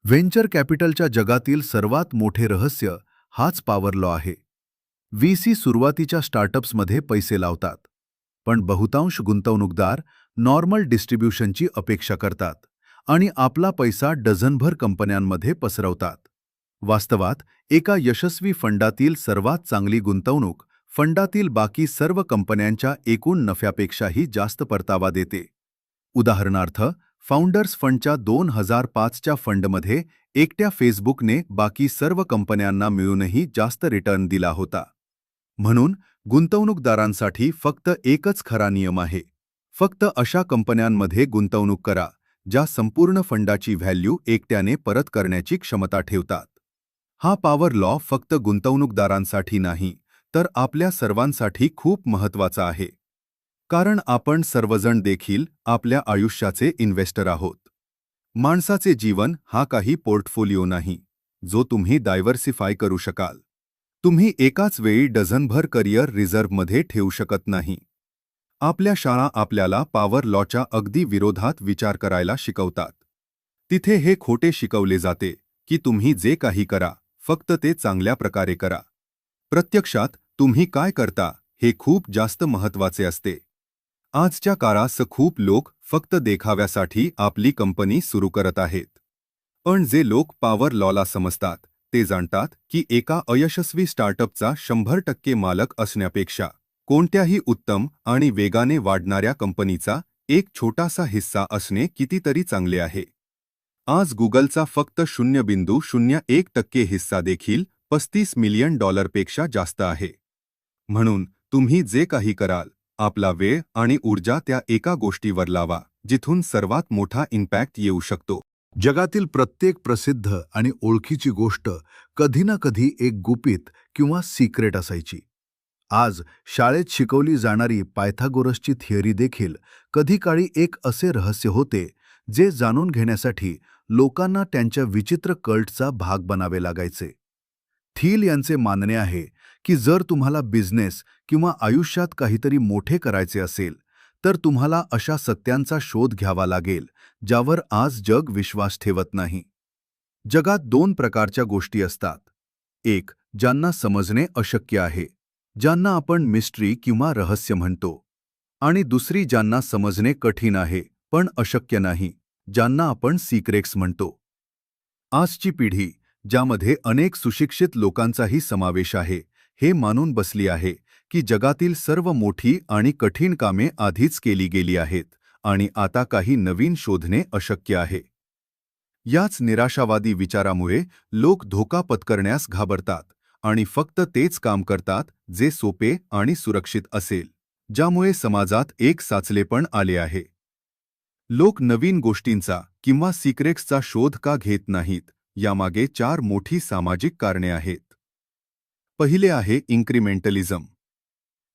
व्हेंचर कॅपिटलच्या जगातील सर्वात मोठे रहस्य हाच पॉवर लॉ आहे. VC सुरुवातीच्या स्टार्टअप्समध्ये पैसे लावतात, पण बहुतांश गुंतवणूकदार नॉर्मल डिस्ट्रीब्युशनची अपेक्षा करतात आणि आपला पैसा डझनभर कंपन्यांमध्ये पसरवतात. वास्तवात एका यशस्वी फंडातील सर्वात चांगली गुंतवणूक फंडातील बाकी सर्व कंपन्यांच्या एकूण नफ्यापेक्षाही जास्त परतावा देते. उदाहरणार्थ, फाउंडर्स फंडच्या 2005च्या फंडमध्ये एकट्या फेसबुकने बाकी सर्व कंपन्यांना मिळूनही जास्त रिटर्न दिला होता. म्हणून गुंतवणूकदारांसाठी फक्त एकच खरा नियम आहे: फक्त अशा कंपन्यांमध्ये गुंतवणूक करा ज्या संपूर्ण फंडाची व्हॅल्यू एकट्याने परत करण्याची क्षमता ठेवतात. हा पॉवर लॉ फक्त गुंतवणूकदारांसाठी नाही, तर आपल्या सर्वांसाठी खूप महत्त्वाचा आहे. कारण आपण सर्वजण देखील आपल्या आयुष्याचे इन्व्हेस्टर आहोत. माणसाचे जीवन हा काही पोर्टफोलिओ नाही, जो तुम्ही डायव्हर्सिफाय करू शकाल. तुम्ही एकाच वेळी डझनभर करिअर रिझर्व्हमध्ये ठेवू शकत नाही. आपल्या शाळा आपल्याला पॉवर लॉच्या अगदी विरोधात विचार करायला शिकवतात. तिथे हे खोटे शिकवले जाते की तुम्ही जे काही करा, फक्त ते चांगल्या प्रकारे करा. प्रत्यक्षात
तुम्ही काय करता हे खूप जास्त महत्त्वाचे असते. आजच्या काळात खूप लोक फक्त देखाव्यासाठी आपली कंपनी सुरू करत आहेत. पण जे लोक पॉवर लॉला समजतात ते जाणतात की एका अयशस्वी स्टार्टअपचा 100% मालक असण्यापेक्षा कोणत्याही उत्तम आणि वेगाने वाढणाऱ्या कंपनीचा एक छोटासा हिस्सा असणे कितीतरी चांगले आहे. आज गुगलचा फक्त 0.01% हिस्सा देखील $35 मिलियन पेक्षा जास्त आहे. म्हणून तुम्ही जे काही कराल, आपला वेळ आणि ऊर्जा त्या एका गोष्टीवर लावा जिथून सर्वात मोठा इम्पॅक्ट येऊ शकतो.
जगातील प्रत्येक प्रसिद्ध आणि ओळखीची गोष्ट कधी ना कधी एक गुपित किंवा सिक्रेट असायची. आज शाळेत शिकवली जाणारी पायथागोरसची थिअरी देखील कधी काळी एक असे रहस्य होते जे जाणून घेण्यासाठी लोकांना त्यांच्या विचित्र कल्टचा भाग बनावे लागायचे. थील यांचे मानणे आहे की जर तुम्हाला बिझनेस किंवा आयुष्यात काहीतरी मोठे करायचे असेल तर तुम्हाला अशा सत्यांचा शोध घ्यावा लागेल ज्यावर आज जग विश्वास ठेवत नाही. जगात दोन प्रकारच्या गोष्टी असतात. एक, ज्यांना समजणे अशक्य आहे, ज्यांना आपण मिस्ट्री किंवा रहस्य म्हणतो. आणि दुसरी, ज्यांना समजणे कठीण आहे पण अशक्य नाही, ज्यांना आपण सिक्रेट्स म्हणतो. आजची पिढी, ज्यामध्ये अनेक सुशिक्षित लोकांचाही समावेश आहे, हे मानून बसली आहे की जगातील सर्व मोठी आणि कठीण कामे आधीच केली गेली आहेत आणि आता काही नवीन शोधणे अशक्य आहे. याच निराशावादी विचारामुळे लोक धोका पत्करण्यास घाबरतात आणि फक्त तेच काम करतात जे सोपे आणि सुरक्षित असेल, ज्यामुळे समाजात एक साचलेपण आले आहे. लोक नवीन गोष्टींचा किंवा सिक्रेट्सचा शोध का घेत नाहीत, यामागे 4 मोठी सामाजिक कारणे आहेत. पहिले आहे इन्क्रिमेंटलिझम.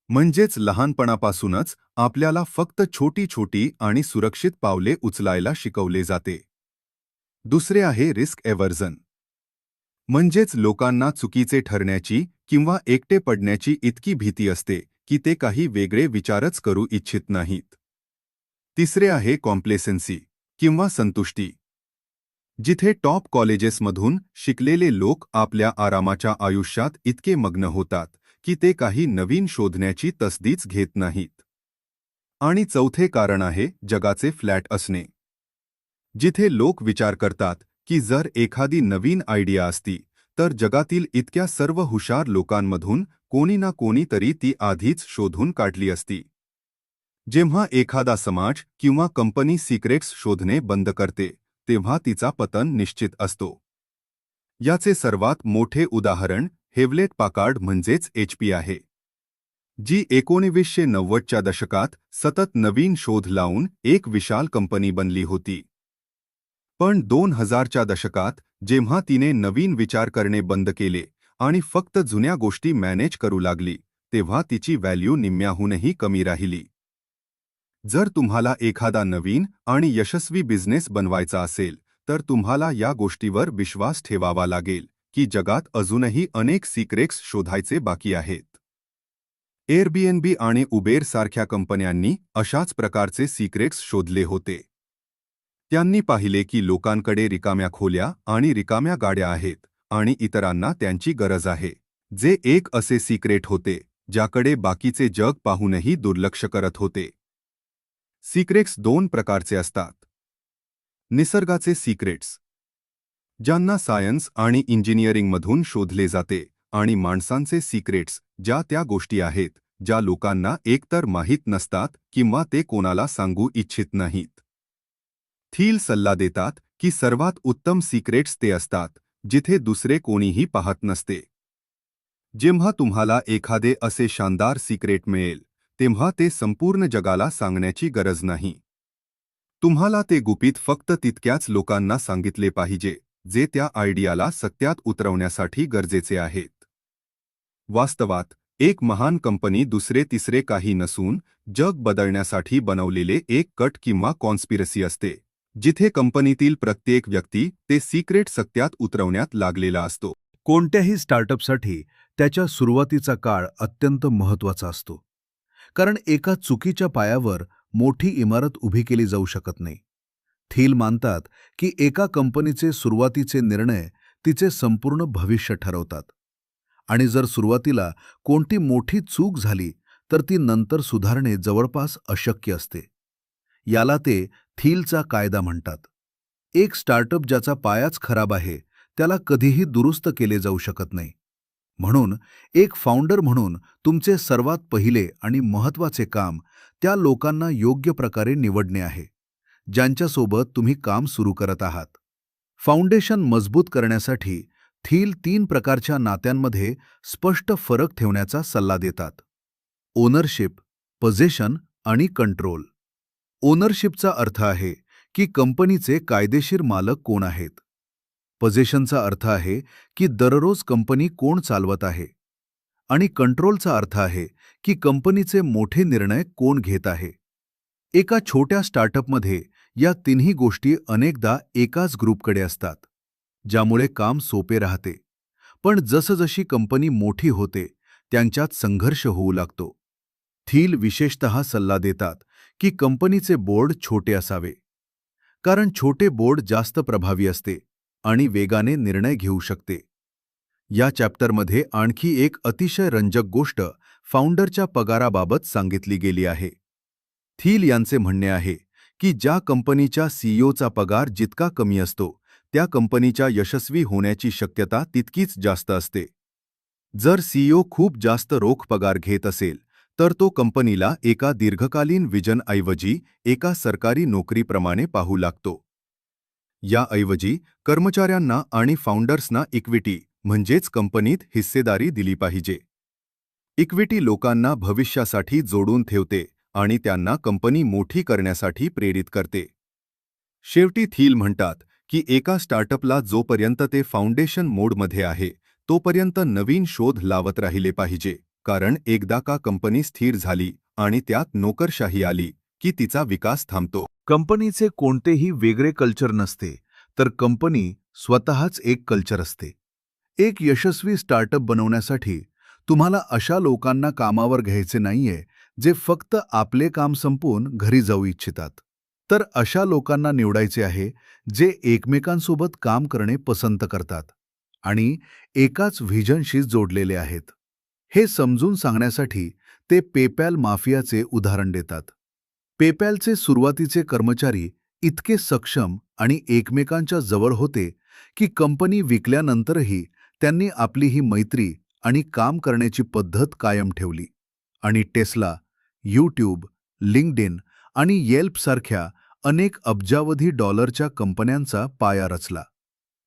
म्हणजेच लहानपणापासूनच आपल्याला फक्त छोटी आणि सुरक्षित पावले उचलायला शिकवले जाते. दुसरे आहे रिस्क एव्हर्जन. म्हणजेच लोकांना चुकीचे ठरण्याची किंवा एकटे पडण्याची इतकी भीती असते की ते काही वेगळे विचारच करू इच्छित नाहीत. तिसरे आहे कॉम्प्लेसन्सी किंवा संतुष्टी. जिथे टॉप कॉलेजेसमधून शिकलेले लोक आपल्या आरामाच्या आयुष्यात इतके मग्न होतात की ते काही नवीन शोधण्याची तसदीच घेत नाहीत. आणि चौथे कारण आहे जगाचे फ्लॅट असणे. जिथे लोक विचार करतात की जर एखादी नवीन आयडिया असती तर जगातील इतक्या सर्व हुशार लोकांमधून कोणी ना कोणीतरी ती आधीच शोधून काढली असती. जेव्हा एखादा समाज किंवा कंपनी सिक्रेट्स शोधणे बंद करते तेव्हा तिचा पतन निश्चित असतो. याचे सर्वात मोठे उदाहरण हेवलेट पाकार्ड म्हणजेच HP आहे, जी 1990च्या दशकात सतत नवीन शोध लावून एक विशाल कंपनी बनली होती. पण 2000च्या दशकात जेव्हा तिने नवीन विचार करणे बंद केले आणि फक्त जुन्या गोष्टी मॅनेज करू लागली तेव्हा तिची व्हॅल्यू निम्म्याहूनही कमी राहिली. जर तुम्हाला एखादा नवीन आणि यशस्वी बिझनेस बनवायचा असेल तर तुम्हाला या गोष्टीवर विश्वास ठेवावा लागेल की जगात अजूनही अनेक सिक्रेट्स शोधायचे बाकी आहेत. एअरबीएनबी आणि उबेर सारख्या कंपन्यांनी अशाच प्रकारचे सिक्रेट्स शोधले होते. त्यांनी पाहिले की लोकांकडे रिकाम्या खोल्या आणि रिकाम्या गाड्या आहेत आणि इतरांना त्यांची गरज आहे, जे एक असे सिक्रेट होते ज्याकडे बाकीचे जग पाहूनही दुर्लक्ष करत होते. सिक्रेट्स 2 प्रकारचे असतात. निसर्गाचे सिक्रेट्स, ज्यांना सायन्स आणि इंजिनिअरिंगमधून शोधले जाते, आणि माणसांचे सिक्रेट्स, ज्या त्या गोष्टी आहेत ज्या लोकांना एकतर माहीत नसतात किंवा ते कोणाला सांगू इच्छित नाहीत. थील सल्ला देतात की सर्वात उत्तम सिक्रेट्स ते असतात जिथे दुसरे कोणीही पाहत नसते. जेव्हा तुम्हाला एखादे असे शानदार सिक्रेट मिळेल तेव्हा ते संपूर्ण जगाला सांगण्याची गरज नाही. तुम्हाला ते गुपित फक्त तितक्याच लोकांना सांगितले पाहिजे जे त्या आयडियाला सत्यात उतरवण्यासाठी गरजेचे आहेत. वास्तवात एक महान कंपनी दुसरे तिसरे काही नसून जग बदलण्यासाठी बनवलेले एक कट किंवा कॉन्स्पिरसी असते, जिथे कंपनीतील प्रत्येक व्यक्ती ते सिक्रेट सत्यात उतरवण्यात लागलेला असतो. कोणत्याही स्टार्टअपसाठी त्याच्या सुरुवातीचा काळ अत्यंत महत्त्वाचा असतो, कारण एका चुकीच्या पायावर मोठी इमारत उभी केली जाऊ शकत नाही. थील मानतात की एका कंपनीचे सुरुवातीचे निर्णय तिचे संपूर्ण भविष्य ठरवतात. आणि जर सुरुवातीला कोणती मोठी चूक झाली तर ती नंतर सुधारणे जवळपास अशक्य असते. याला ते थीलचा कायदा म्हणतात. एक स्टार्टअप ज्याचा पायाच खराब आहे त्याला कधीही दुरुस्त केले जाऊ शकत नाही. म्हणून एक फाउंडर म्हणून तुमचे सर्वात पहिले आणि महत्त्वाचे काम त्या लोकांना योग्य प्रकारे निवडणे आहे ज्यांच्यासोबत तुम्ही काम सुरू करत आहात. फाउंडेशन मजबूत करण्यासाठी थील 3 प्रकारच्या नात्यांमध्ये स्पष्ट फरक ठेवण्याचा सल्ला देतात. ओनरशिप, पोझिशन आणि कंट्रोल. ओनरशिपचा अर्थ आहे की कंपनीचे कायदेशीर मालक कोण आहेत. पोझिशनचा अर्थ आहे की दररोज कंपनी कोण चालवत आहे. आणि कंट्रोलचा अर्थ आहे की कंपनीचे मोठे निर्णय कोण घेत आहे. एका छोट्या स्टार्टअपमध्ये या तिन्ही गोष्टी अनेकदा एकाच ग्रुपकडे असतात, ज्यामुळे काम सोपे राहते. पण जसजशी कंपनी मोठी होते त्यांच्यात संघर्ष होऊ लागतो. थील विशेषतः सल्ला देतात की कंपनीचे बोर्ड छोटे असावे, कारण छोटे बोर्ड जास्त प्रभावी असते आणि वेगाने निर्णय घेऊ शकते. या चॅप्टरमध्ये आणखी एक अतिशय रंजक गोष्ट फाउंडरच्या पगाराबाबत सांगितली गेली आहे. थील यांचे म्हणणे आहे की ज्या कंपनीच्या सीईओचा पगार जितका कमी असतो त्या कंपनीच्या यशस्वी होण्याची शक्यता तितकीच जास्त असते. जर सीईओ खूप जास्त रोख पगार घेत असेल तर तो कंपनीला एका दीर्घकालीन विजनऐवजी एका सरकारी नोकरीप्रमाणे पाहू लागतो. याऐवजी कर्मचाऱ्यांना आणि फाउंडर्सना इक्विटी म्हणजेच कंपनीत हिस्सेदारी दिली पाहिजे. इक्विटी लोकांना भविष्यासाठी जोडून ठेवते आणि त्यांना कंपनी मोठी करण्यासाठी प्रेरित करते. शेवटी थील म्हणतात की एका स्टार्टअपला जोपर्यंत ते फाउंडेशन मोडमध्ये आहे तोपर्यंत नवीन शोध लावत राहिले पाहिजे, कारण एकदा का कंपनी स्थिर झाली आणि त्यात नोकरशाही आली की तिचा विकास थांबतो. कंपनीचे कोणतेही वेगळे कल्चर नसते, तर कंपनी स्वतःच एक कल्चर असते. एक यशस्वी स्टार्टअप बनवण्यासाठी तुम्हाला अशा लोकांना कामावर घ्यायचे नाहीये जे फक्त आपले काम संपवून घरी जाऊ इच्छितात, तर अशा लोकांना निवडायचे आहे जे एकमेकांसोबत काम करणे पसंत करतात आणि एकाच व्हिजनशी जोडलेले आहेत. हे समजून सांगण्यासाठी ते पेपॅल माफियाचे उदाहरण देतात. पेपॅलचे सुरुवातीचे कर्मचारी इतके सक्षम आणि एकमेकांच्या जवळ होते की कंपनी विकल्यानंतरही त्यांनी आपली ही मैत्री आणि काम करण्याची पद्धत कायम ठेवली. आणि टेस्ला, यूट्यूब, लिंक्डइन आणि येल्प सारख्या अनेक अब्जावधी डॉलरच्या कंपन्यांचा पाया रचला.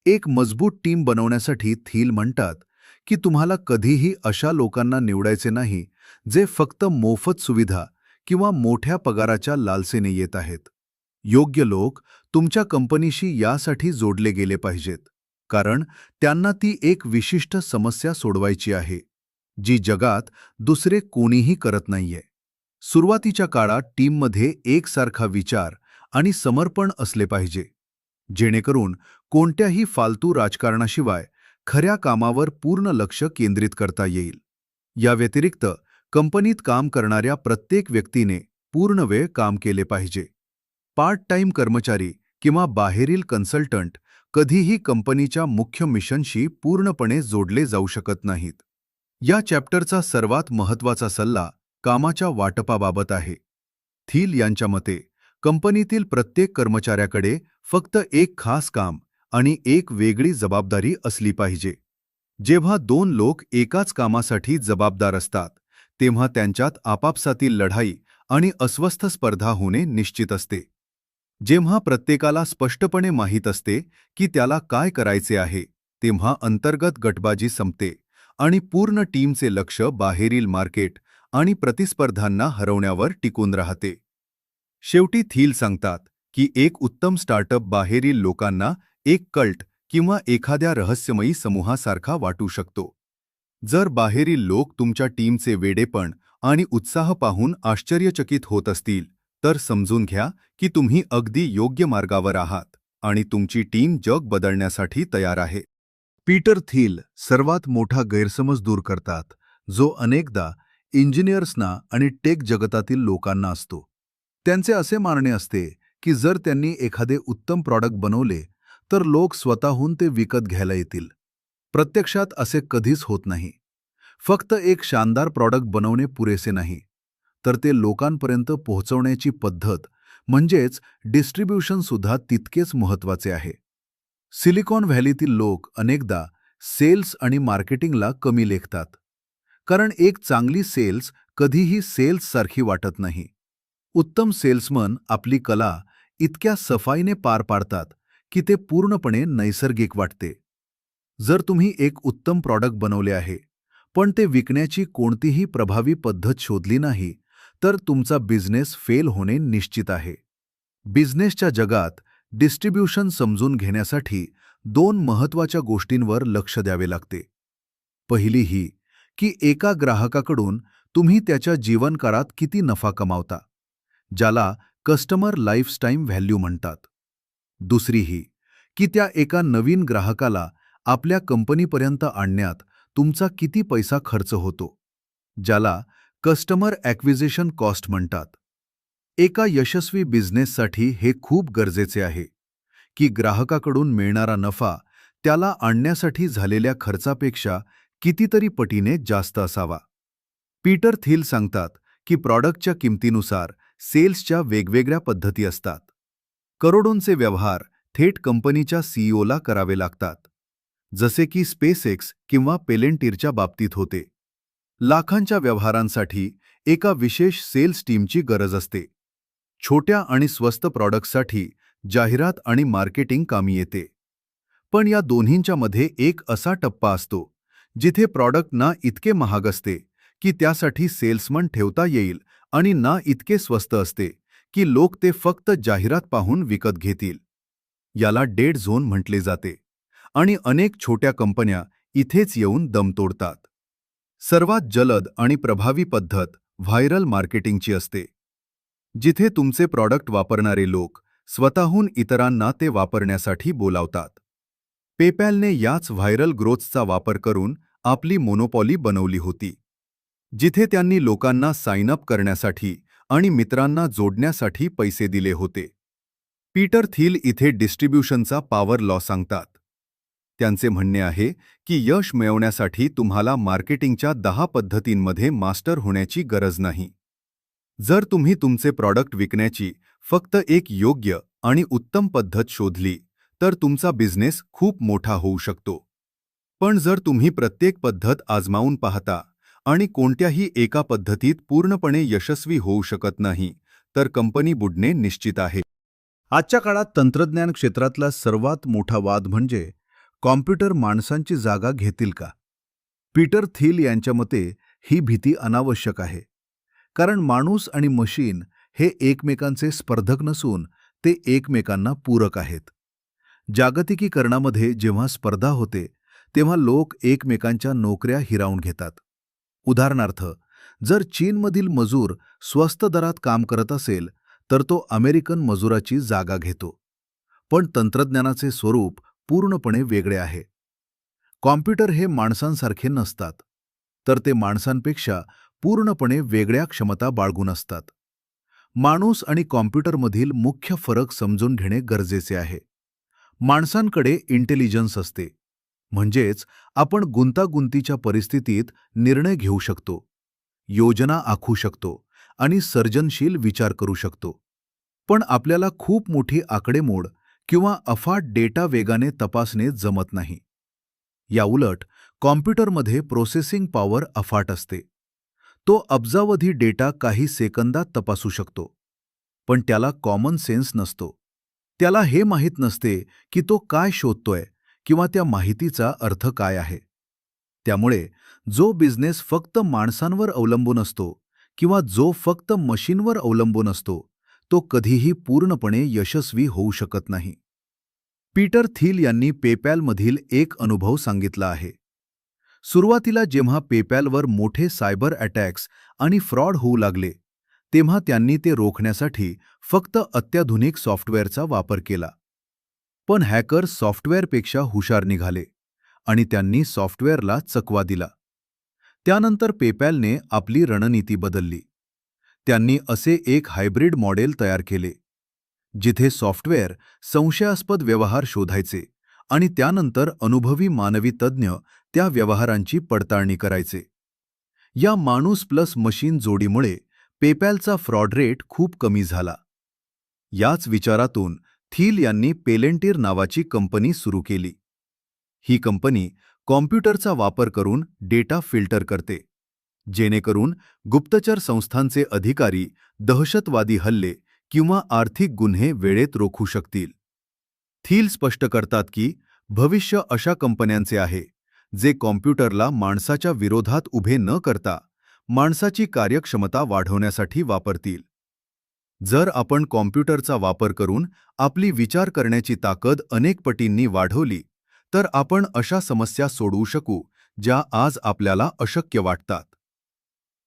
एक मजबूत टीम बनवण्यासाठी थील म्हणतात की तुम्हाला कधीही अशा लोकांना निवडायचे नाही जे फक्त मोफत सुविधा किंवा मोठ्या पगाराच्या लालसेने येत आहेत. योग्य लोक तुमच्या कंपनीशी यासाठी जोडले गेले पाहिजेत, कारण त्यांना ती एक विशिष्ट समस्या सोडवायची आहे, जी जगात दुसरे कोणीही करत नाहीये. सुरुवातीच्या काळात टीममध्ये एकसारखा विचार आणि समर्पण असले पाहिजे, जेणेकरून कोणत्याही फालतू राजकारणाशिवाय खऱ्या कामावर पूर्ण लक्ष केंद्रित करता येईल. या व्यतिरिक्त कंपनीत काम करणाऱ्या प्रत्येक व्यक्तीने पूर्ण वेळ काम केले पाहिजे. पार्ट टाइम कर्मचारी किंवा बाहेरील कन्सल्टंट कधीही कंपनीच्या मुख्य मिशनशी पूर्णपणे जोडले जाऊ शकत नाहीत. या चॅप्टरचा सर्वात महत्त्वाचा सल्ला कामाच्या वाटपाबाबत आहे. थील यांच्या मते कंपनीतील प्रत्येक कर्मचाऱ्याकडे फक्त एक खास काम आणि एक वेगळी जबाबदारी असली पाहिजे. जेव्हा 2 लोक एकाच कामासाठी जबाबदार असतात तेव्हा त्यांच्यात आपापसातील लढाई आणि अस्वस्थ स्पर्धा होणे निश्चित असते. जेव्हा प्रत्येकाला स्पष्टपणे माहीत असते की त्याला काय करायचे आहे तेव्हा अंतर्गत गटबाजी संपते आणि पूर्ण टीमचे लक्ष बाहेरील मार्केट आणि प्रतिस्पर्धांना हरवण्यावर टिकून राहते. शेवटी थील सांगतात की एक उत्तम स्टार्टअप बाहेरील लोकांना एक कल्ट किंवा एखाद्या रहस्यमयी समूहासारखा वाटू शकतो. जर बाहेरील लोक तुमच्या टीमचे वेडेपण आणि उत्साह पाहून आश्चर्यचकित होत असतील तर समजून घ्या की तुम्ही अगदी योग्य मार्गावर आहात आणि तुमची टीम जग बदलण्यासाठी तयार आहे. पीटर थील सर्वात मोठा गैरसमज दूर करतात, जो अनेकदा इंजिनियर्सना आणि टेक जगतातील लोकांना असतो. त्यांचे असे मानणे असते की जर त्यांनी एखादे उत्तम प्रॉडक्ट बनवले तर लोक स्वतःहून ते विकत घ्यायला येतील. प्रत्यक्षात असे कधीच होत नाही. फक्त एक शानदार प्रॉडक्ट बनवणे पुरेसे नाही, तर ते लोकांपर्यंत पोहोचवण्याची पद्धत म्हणजेच डिस्ट्रीब्युशन सुद्धा तितकेच महत्त्वाचे आहे. सिलिकॉन व्हॅलीतील लोक अनेकदा सेल्स आणि मार्केटिंगला कमी लेखतात. कारण एक चांगली सेल्स कधीही सेल्ससारखी वाटत नाही. उत्तम सेल्समन आपली कला इतक्या सफाईने पार पाडतात की ते पूर्णपणे नैसर्गिक वाटते. जर तुम्ही एक उत्तम प्रॉडक्ट बनवले आहे, पण ते विकण्याची कोणतीही प्रभावी पद्धत शोधली नाही, तर तुमचा बिझनेस फेल होणे निश्चित आहे. बिझनेसच्या जगात डिस्ट्रीब्युशन समजून घेण्यासाठी 2 महत्त्वाच्या गोष्टींवर लक्ष द्यावे लागते. पहिली ही की एका ग्राहकाकडून तुम्ही त्याच्या जीवनकाळात किती नफा कमावता, ज्याला कस्टमर लाईफटाईम व्हॅल्यू म्हणतात. दुसरी ही की त्या एका नवीन ग्राहकाला आपल्या कंपनीपर्यंत आणण्यात तुमचा किती पैसा खर्च होतो, ज्याला कस्टमर ॲक्विजिशन कॉस्ट म्हणतात. एका यशस्वी बिझनेससाठी हे खूप गरजेचे आहे की ग्राहकाकडून मिळणारा नफा त्याला आणण्यासाठी झालेल्या खर्चापेक्षा कितीतरी पटीने जास्त असावा. पीटर थिल सांगतात की प्रॉडक्टच्या किमतीनुसार सेल्सच्या वेगवेगळ्या पद्धती असतात. करोडोंचे व्यवहार थेट कंपनीच्या सीईओला करावे लागतात, जसे की स्पेसएक्स किंवा पेलेंटिरच्या बाबतीत होते. लाखांच्या व्यवहारांसाठी एका विशेष सेल्स टीमची गरज असते. छोट्या आणि स्वस्त प्रॉडक्ट्ससाठी जाहिरात आणि मार्केटिंग कामी येते. पण या दोन्हींच्या मध्ये एक असा टप्पा असतो जिथे प्रॉडक्ट ना इतके महाग असते की त्यासाठी सेल्समन ठेवता येईल आणि ना इतके स्वस्त असते की लोक ते फक्त जाहिरात पाहून विकत घेतील. याला डेड झोन म्हटले जाते आणि अनेक छोट्या कंपन्या इथेच येऊन दम तोडतात. सर्वात जलद आणि प्रभावी पद्धत व्हायरल मार्केटिंगची असते, जिथे तुमचे प्रॉडक्ट वापरणारे लोक स्वतःहून इतरांना ते वापरण्यासाठी बोलावतात. पेपॅलने याच व्हायरल ग्रोथचा वापर करून आपली मोनोपॉली बनवली होती, जिथे त्यांनी लोकांना साइन अप करण्यासाठी आणि मित्रांना जोडण्यासाठी पैसे दिले होते. पीटर थिल इथे डिस्ट्रीब्युशनचा पॉवर लॉ सांगतात. त्यांचे म्हणणे आहे की यश मिळवण्यासाठी तुम्हाला मार्केटिंगच्या 10 पद्धतींमध्ये मास्टर होण्याची गरज नाही. जर तुम्ही तुमचे प्रॉडक्ट विकण्याची फक्त एक योग्य आणि उत्तम पद्धत शोधली, तर तुमचा बिझनेस खूप मोठा होऊ शकतो. पण जर तुम्ही प्रत्येक पद्धत आजमावून पाहता आणि कोणत्याही एका पद्धतीत पूर्णपणे यशस्वी होऊ शकत नाही, तर कंपनी बुडणे निश्चित आहे. आजच्या काळात तंत्रज्ञान क्षेत्रातला सर्वात मोठा वाद म्हणजे कॉम्प्युटर माणसांची जागा घेतील का? पीटर थिल यांच्या मते ही भीती अनावश्यक आहे. कारण माणूस आणि मशीन हे एकमेकांचे स्पर्धक नसून ते एकमेकांना पूरक आहेत. जागतिकीकरणामध्ये जेव्हा स्पर्धा होते, तेव्हा लोक एकमेकांच्या नोकऱ्या हिरावून घेतात. उदाहरणार्थ, जर चीनमधील मजूर स्वस्त दरात काम करत असेल, तर तो अमेरिकन मजुराची जागा घेतो. पण तंत्रज्ञानाचे स्वरूप पूर्णपणे वेगळे आहे. कॉम्प्युटर हे माणसांसारखे नसतात, तर ते माणसांपेक्षा पूर्णपणे वेगळ्या क्षमता बाळगून असतात. माणूस आणि कॉम्प्युटरमधील मुख्य फरक समजून घेणे गरजेचे आहे. माणसांकडे इंटेलिजन्स असते, म्हणजेच आपण गुंतागुंतीच्या परिस्थितीत निर्णय घेऊ शकतो, योजना आखू शकतो आणि सर्जनशील विचार करू शकतो. पण आपल्याला खूप मोठी आकडेमोड किंवा अफाट डेटा वेगाने तपासणे जमत नाही. याउलट कॉम्प्युटरमध्ये प्रोसेसिंग पॉवर अफाट असते. तो अब्जावधी डेटा काही सेकंदात तपासू शकतो. पण त्याला कॉमन सेन्स नसतो. त्याला हे माहीत नसते की तो काय शोधतोय किंवा त्या माहितीचा अर्थ काय आहे. त्यामुळे जो बिझनेस फक्त माणसांवर अवलंबून असतो किंवा जो फक्त मशीनवर अवलंबून असतो, तो कधीही पूर्णपणे यशस्वी होऊ शकत नाही. पीटर थिल यांनी पेपॅलमधील एक अनुभव सांगितला आहे. सुरुवातीला जेव्हा पेपॅलवर मोठे सायबर अटॅक्स आणि फ्रॉड होऊ लागले, तेव्हा त्यांनी ते रोखण्यासाठी फक्त अत्याधुनिक सॉफ्टवेअरचा वापर केला. पण हॅकर्स सॉफ्टवेअरपेक्षा हुशार निघाले आणि त्यांनी सॉफ्टवेअरला चकवा दिला. त्यानंतर पेपॅलने आपली रणनीती बदलली. त्यांनी असे एक हायब्रिड मॉडेल तयार केले, जिथे सॉफ्टवेअर संशयास्पद व्यवहार शोधायचे आणि त्यानंतर अनुभवी मानवी तज्ज्ञ त्या व्यवहारांची पडताळणी करायचे. या माणूस प्लस मशीन जोडीमुळे पेपॅलचा फ्रॉड रेट खूप कमी झाला. याच विचारातून थील यांनी पेलेंटिर नावाची कंपनी सुरू केली. ही कंपनी कॉम्प्युटरचा वापर करून डेटा फिल्टर करते, जेणेकरून गुप्तचर संस्थांचे अधिकारी दहशतवादी हल्ले किंवा आर्थिक गुन्हे वेळेत रोखू शकतील. थील स्पष्ट करतात की भविष्य अशा कंपन्यांचे आहे जे कॉम्प्युटरला माणसाच्या विरोधात उभे न करता माणसाची कार्यक्षमता वाढवण्यासाठी वापरतील. जर आपण कॉम्प्युटरचा वापर करून आपली विचार करण्याची ताकद अनेक पटींनी वाढवली, तर आपण अशा समस्या सोडवू शकू ज्या आज आपल्याला अशक्य वाटतात.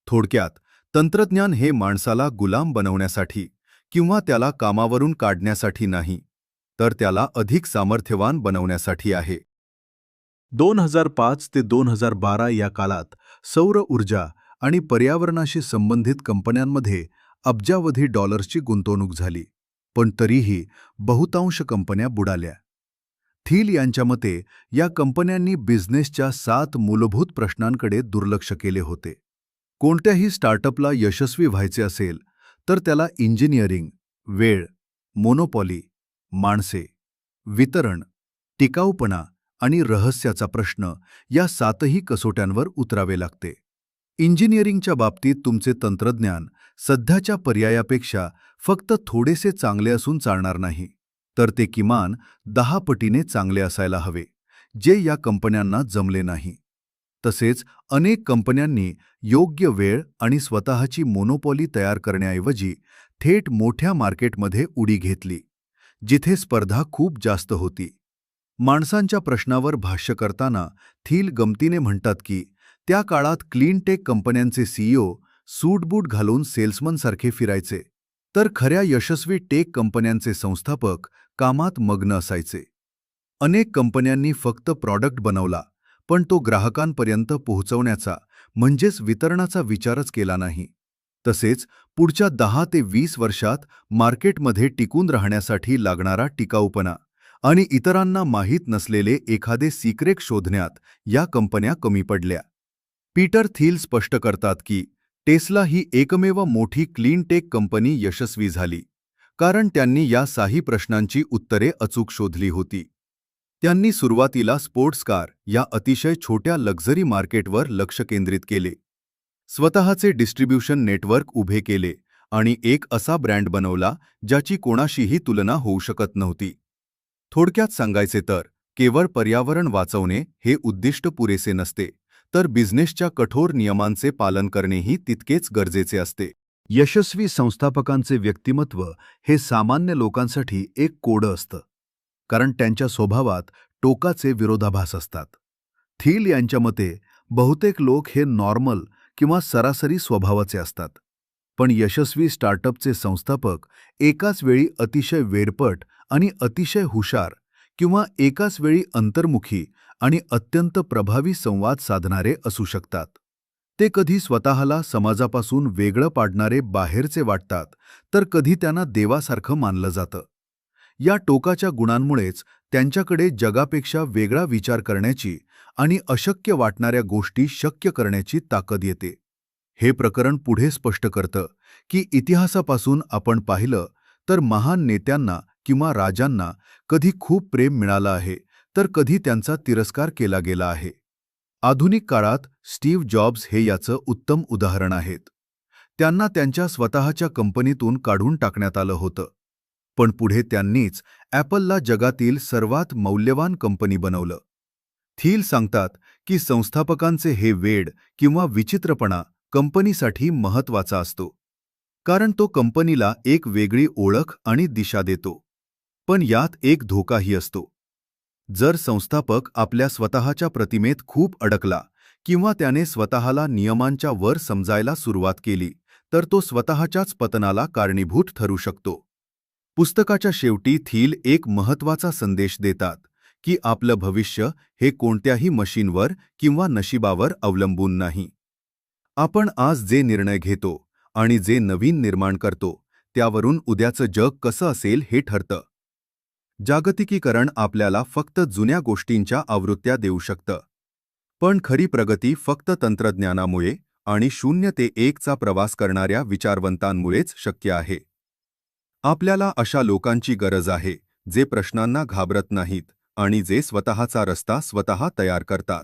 थोडक्यात, तंत्रज्ञान हे माणसाला गुलाम बनवण्यासाठी किंवा त्याला कामावरून काढण्यासाठी नाही, तर त्याला अधिक सामर्थ्यवान बनवण्यासाठी आहे. 2005 ते 2012 या काळात सौर ऊर्जा आणि पर्यावरणाशी संबंधित कंपन्यांमध्ये अब्जावधी डॉलर्सची गुंतवणूक झाली, पण तरीही बहुतांश कंपन्या बुडाल्या. थील यांच्या मते या कंपन्यांनी बिझनेसच्या 7 मूलभूत प्रश्नांकडे दुर्लक्ष केले होते. कोणत्याही स्टार्टअपला यशस्वी व्हायचे असेल तर त्याला इंजिनिअरिंग, वेळ, मोनोपॉली, माणसे, वितरण, टिकाऊपणा आणि रहस्याचा प्रश्न या 7ही कसोट्यांवर उतरावे लागते. इंजिनिअरिंगच्या बाबतीत तुमचे तंत्रज्ञान सध्याच्या पर्यायापेक्षा फक्त थोडेसे चांगले असून चालणार नाही, तर ते किमान 10 पटीने चांगले असायला हवे, जे या कंपन्यांना जमले नाही. तसेच अनेक कंपन्यांनी योग्य वेळ आणि स्वतःची मोनोपॉली तयार करण्याऐवजी थेट मोठ्या मार्केटमध्ये उडी घेतली, जिथे स्पर्धा खूप जास्त होती. माणसांच्या प्रश्नावर भाष्य करताना थील गमतीने म्हणतात की त्या काळात क्लीन टेक कंपन्यांचे सीईओ सूटबूट घालून सेल्समनसारखे फिरायचे, तर खऱ्या यशस्वी टेक कंपन्यांचे संस्थापक कामात मग्न असायचे. अनेक कंपन्यांनी फक्त प्रॉडक्ट बनवला, पण तो ग्राहकांपर्यंत पोहोचवण्याचा म्हणजेच वितरणाचा विचारच केला नाही. तसेच पुढच्या 10 ते 20 वर्षात मार्केटमध्ये टिकून राहण्यासाठी लागणारा टिकाऊपणा आणि इतरांना माहीत नसलेले एखादे सिक्रेट शोधण्यात या कंपन्या कमी पडल्या. पीटर थील स्पष्ट करतात की टेस्ला ही एकमेव मोठी क्लीन टेक कंपनी यशस्वी झाली, कारण त्यांनी या 6 प्रश्नांची उत्तरे अचूक शोधली होती. त्यांनी सुरुवातीला स्पोर्ट्स कार या अतिशय छोट्या लक्झरी मार्केटवर लक्ष केंद्रित केले, स्वतःचे डिस्ट्रीब्युशन नेटवर्क उभे केले आणि एक असा ब्रँड बनवला ज्याची कोणाशीही तुलना होऊ शकत नव्हती. थोडक्यात सांगायचे तर केवळ पर्यावरण वाचवणे हे उद्दिष्ट पुरेसे नसते, तर बिझनेसच्या कठोर नियमांचे पालन करणेही तितकेच गरजेचे असते. यशस्वी संस्थापकांचे व्यक्तिमत्व हे सामान्य लोकांसाठी एक कोड असतं, कारण त्यांच्या स्वभावात टोकाचे विरोधाभास असतात. थील यांच्या मते बहुतेक लोक हे नॉर्मल किंवा सरासरी स्वभावाचे असतात, पण यशस्वी स्टार्टअपचे संस्थापक एकाच वेळी अतिशय वेरपट आणि अतिशय हुशार किंवा एकाच वेळी अंतर्मुखी आणि अत्यंत प्रभावी संवाद साधणारे असू शकतात. ते कधी स्वतःला समाजापासून वेगळं पाडणारे बाहेरचे वाटतात, तर कधी त्यांना देवासारखं मानलं जातं. या टोकाच्या गुणांमुळेच त्यांच्याकडे जगापेक्षा वेगळा विचार करण्याची आणि अशक्य वाटणाऱ्या गोष्टी शक्य करण्याची ताकद येते. हे प्रकरण पुढे स्पष्ट करतं की इतिहासापासून आपण पाहिलं तर महान नेत्यांना किंवा राजांना कधी खूप प्रेम मिळालं आहे, तर कधी त्यांचा तिरस्कार केला गेला आहे. आधुनिक काळात स्टीव्ह जॉब्स हे याचं उत्तम उदाहरण आहेत. त्यांना त्यांच्या स्वतःच्या कंपनीतून काढून टाकण्यात आलं होतं, पण पुढे त्यांनीच ॲपलला जगातील सर्वात मौल्यवान कंपनी बनवलं. थील सांगतात की संस्थापकांचे हे वेड किंवा विचित्रपणा कंपनीसाठी महत्त्वाचा असतो, कारण तो कंपनीला एक वेगळी ओळख आणि दिशा देतो. पण यात एक धोकाही असतो. जर संस्थापक आपल्या स्वतःच्या प्रतिमेत खूप अडकला किंवा त्याने स्वतःला नियमांच्या वर समजायला सुरुवात केली, तर तो स्वतःच्याच पतनाला कारणीभूत ठरू शकतो. पुस्तकाच्या शेवटी थील एक महत्त्वाचा संदेश देतात की आपलं भविष्य हे कोणत्याही मशीनवर किंवा नशिबावर अवलंबून नाही. आपण आज जे निर्णय घेतो आणि जे नवीन निर्माण करतो, त्यावरून उद्याचं जग कसं असेल हे ठरतं. जागतिकीकरण आपल्याला फक्त जुन्या गोष्टींच्या आवृत्त्या देऊ शकतं, पण खरी प्रगती फक्त तंत्रज्ञानामुळे
आणि 0 ते 1चा प्रवास करणाऱ्या विचारवंतांमुळेच शक्य आहे. आपल्याला अशा लोकांची गरज आहे जे प्रश्नांना घाबरत नाहीत आणि जे स्वतःचा रस्ता स्वतः तयार करतात.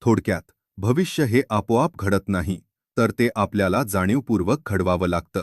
थोडक्यात, भविष्य हे आपोआप घडत नाही, तर ते आपल्याला जाणीवपूर्वक घडवावं लागतं.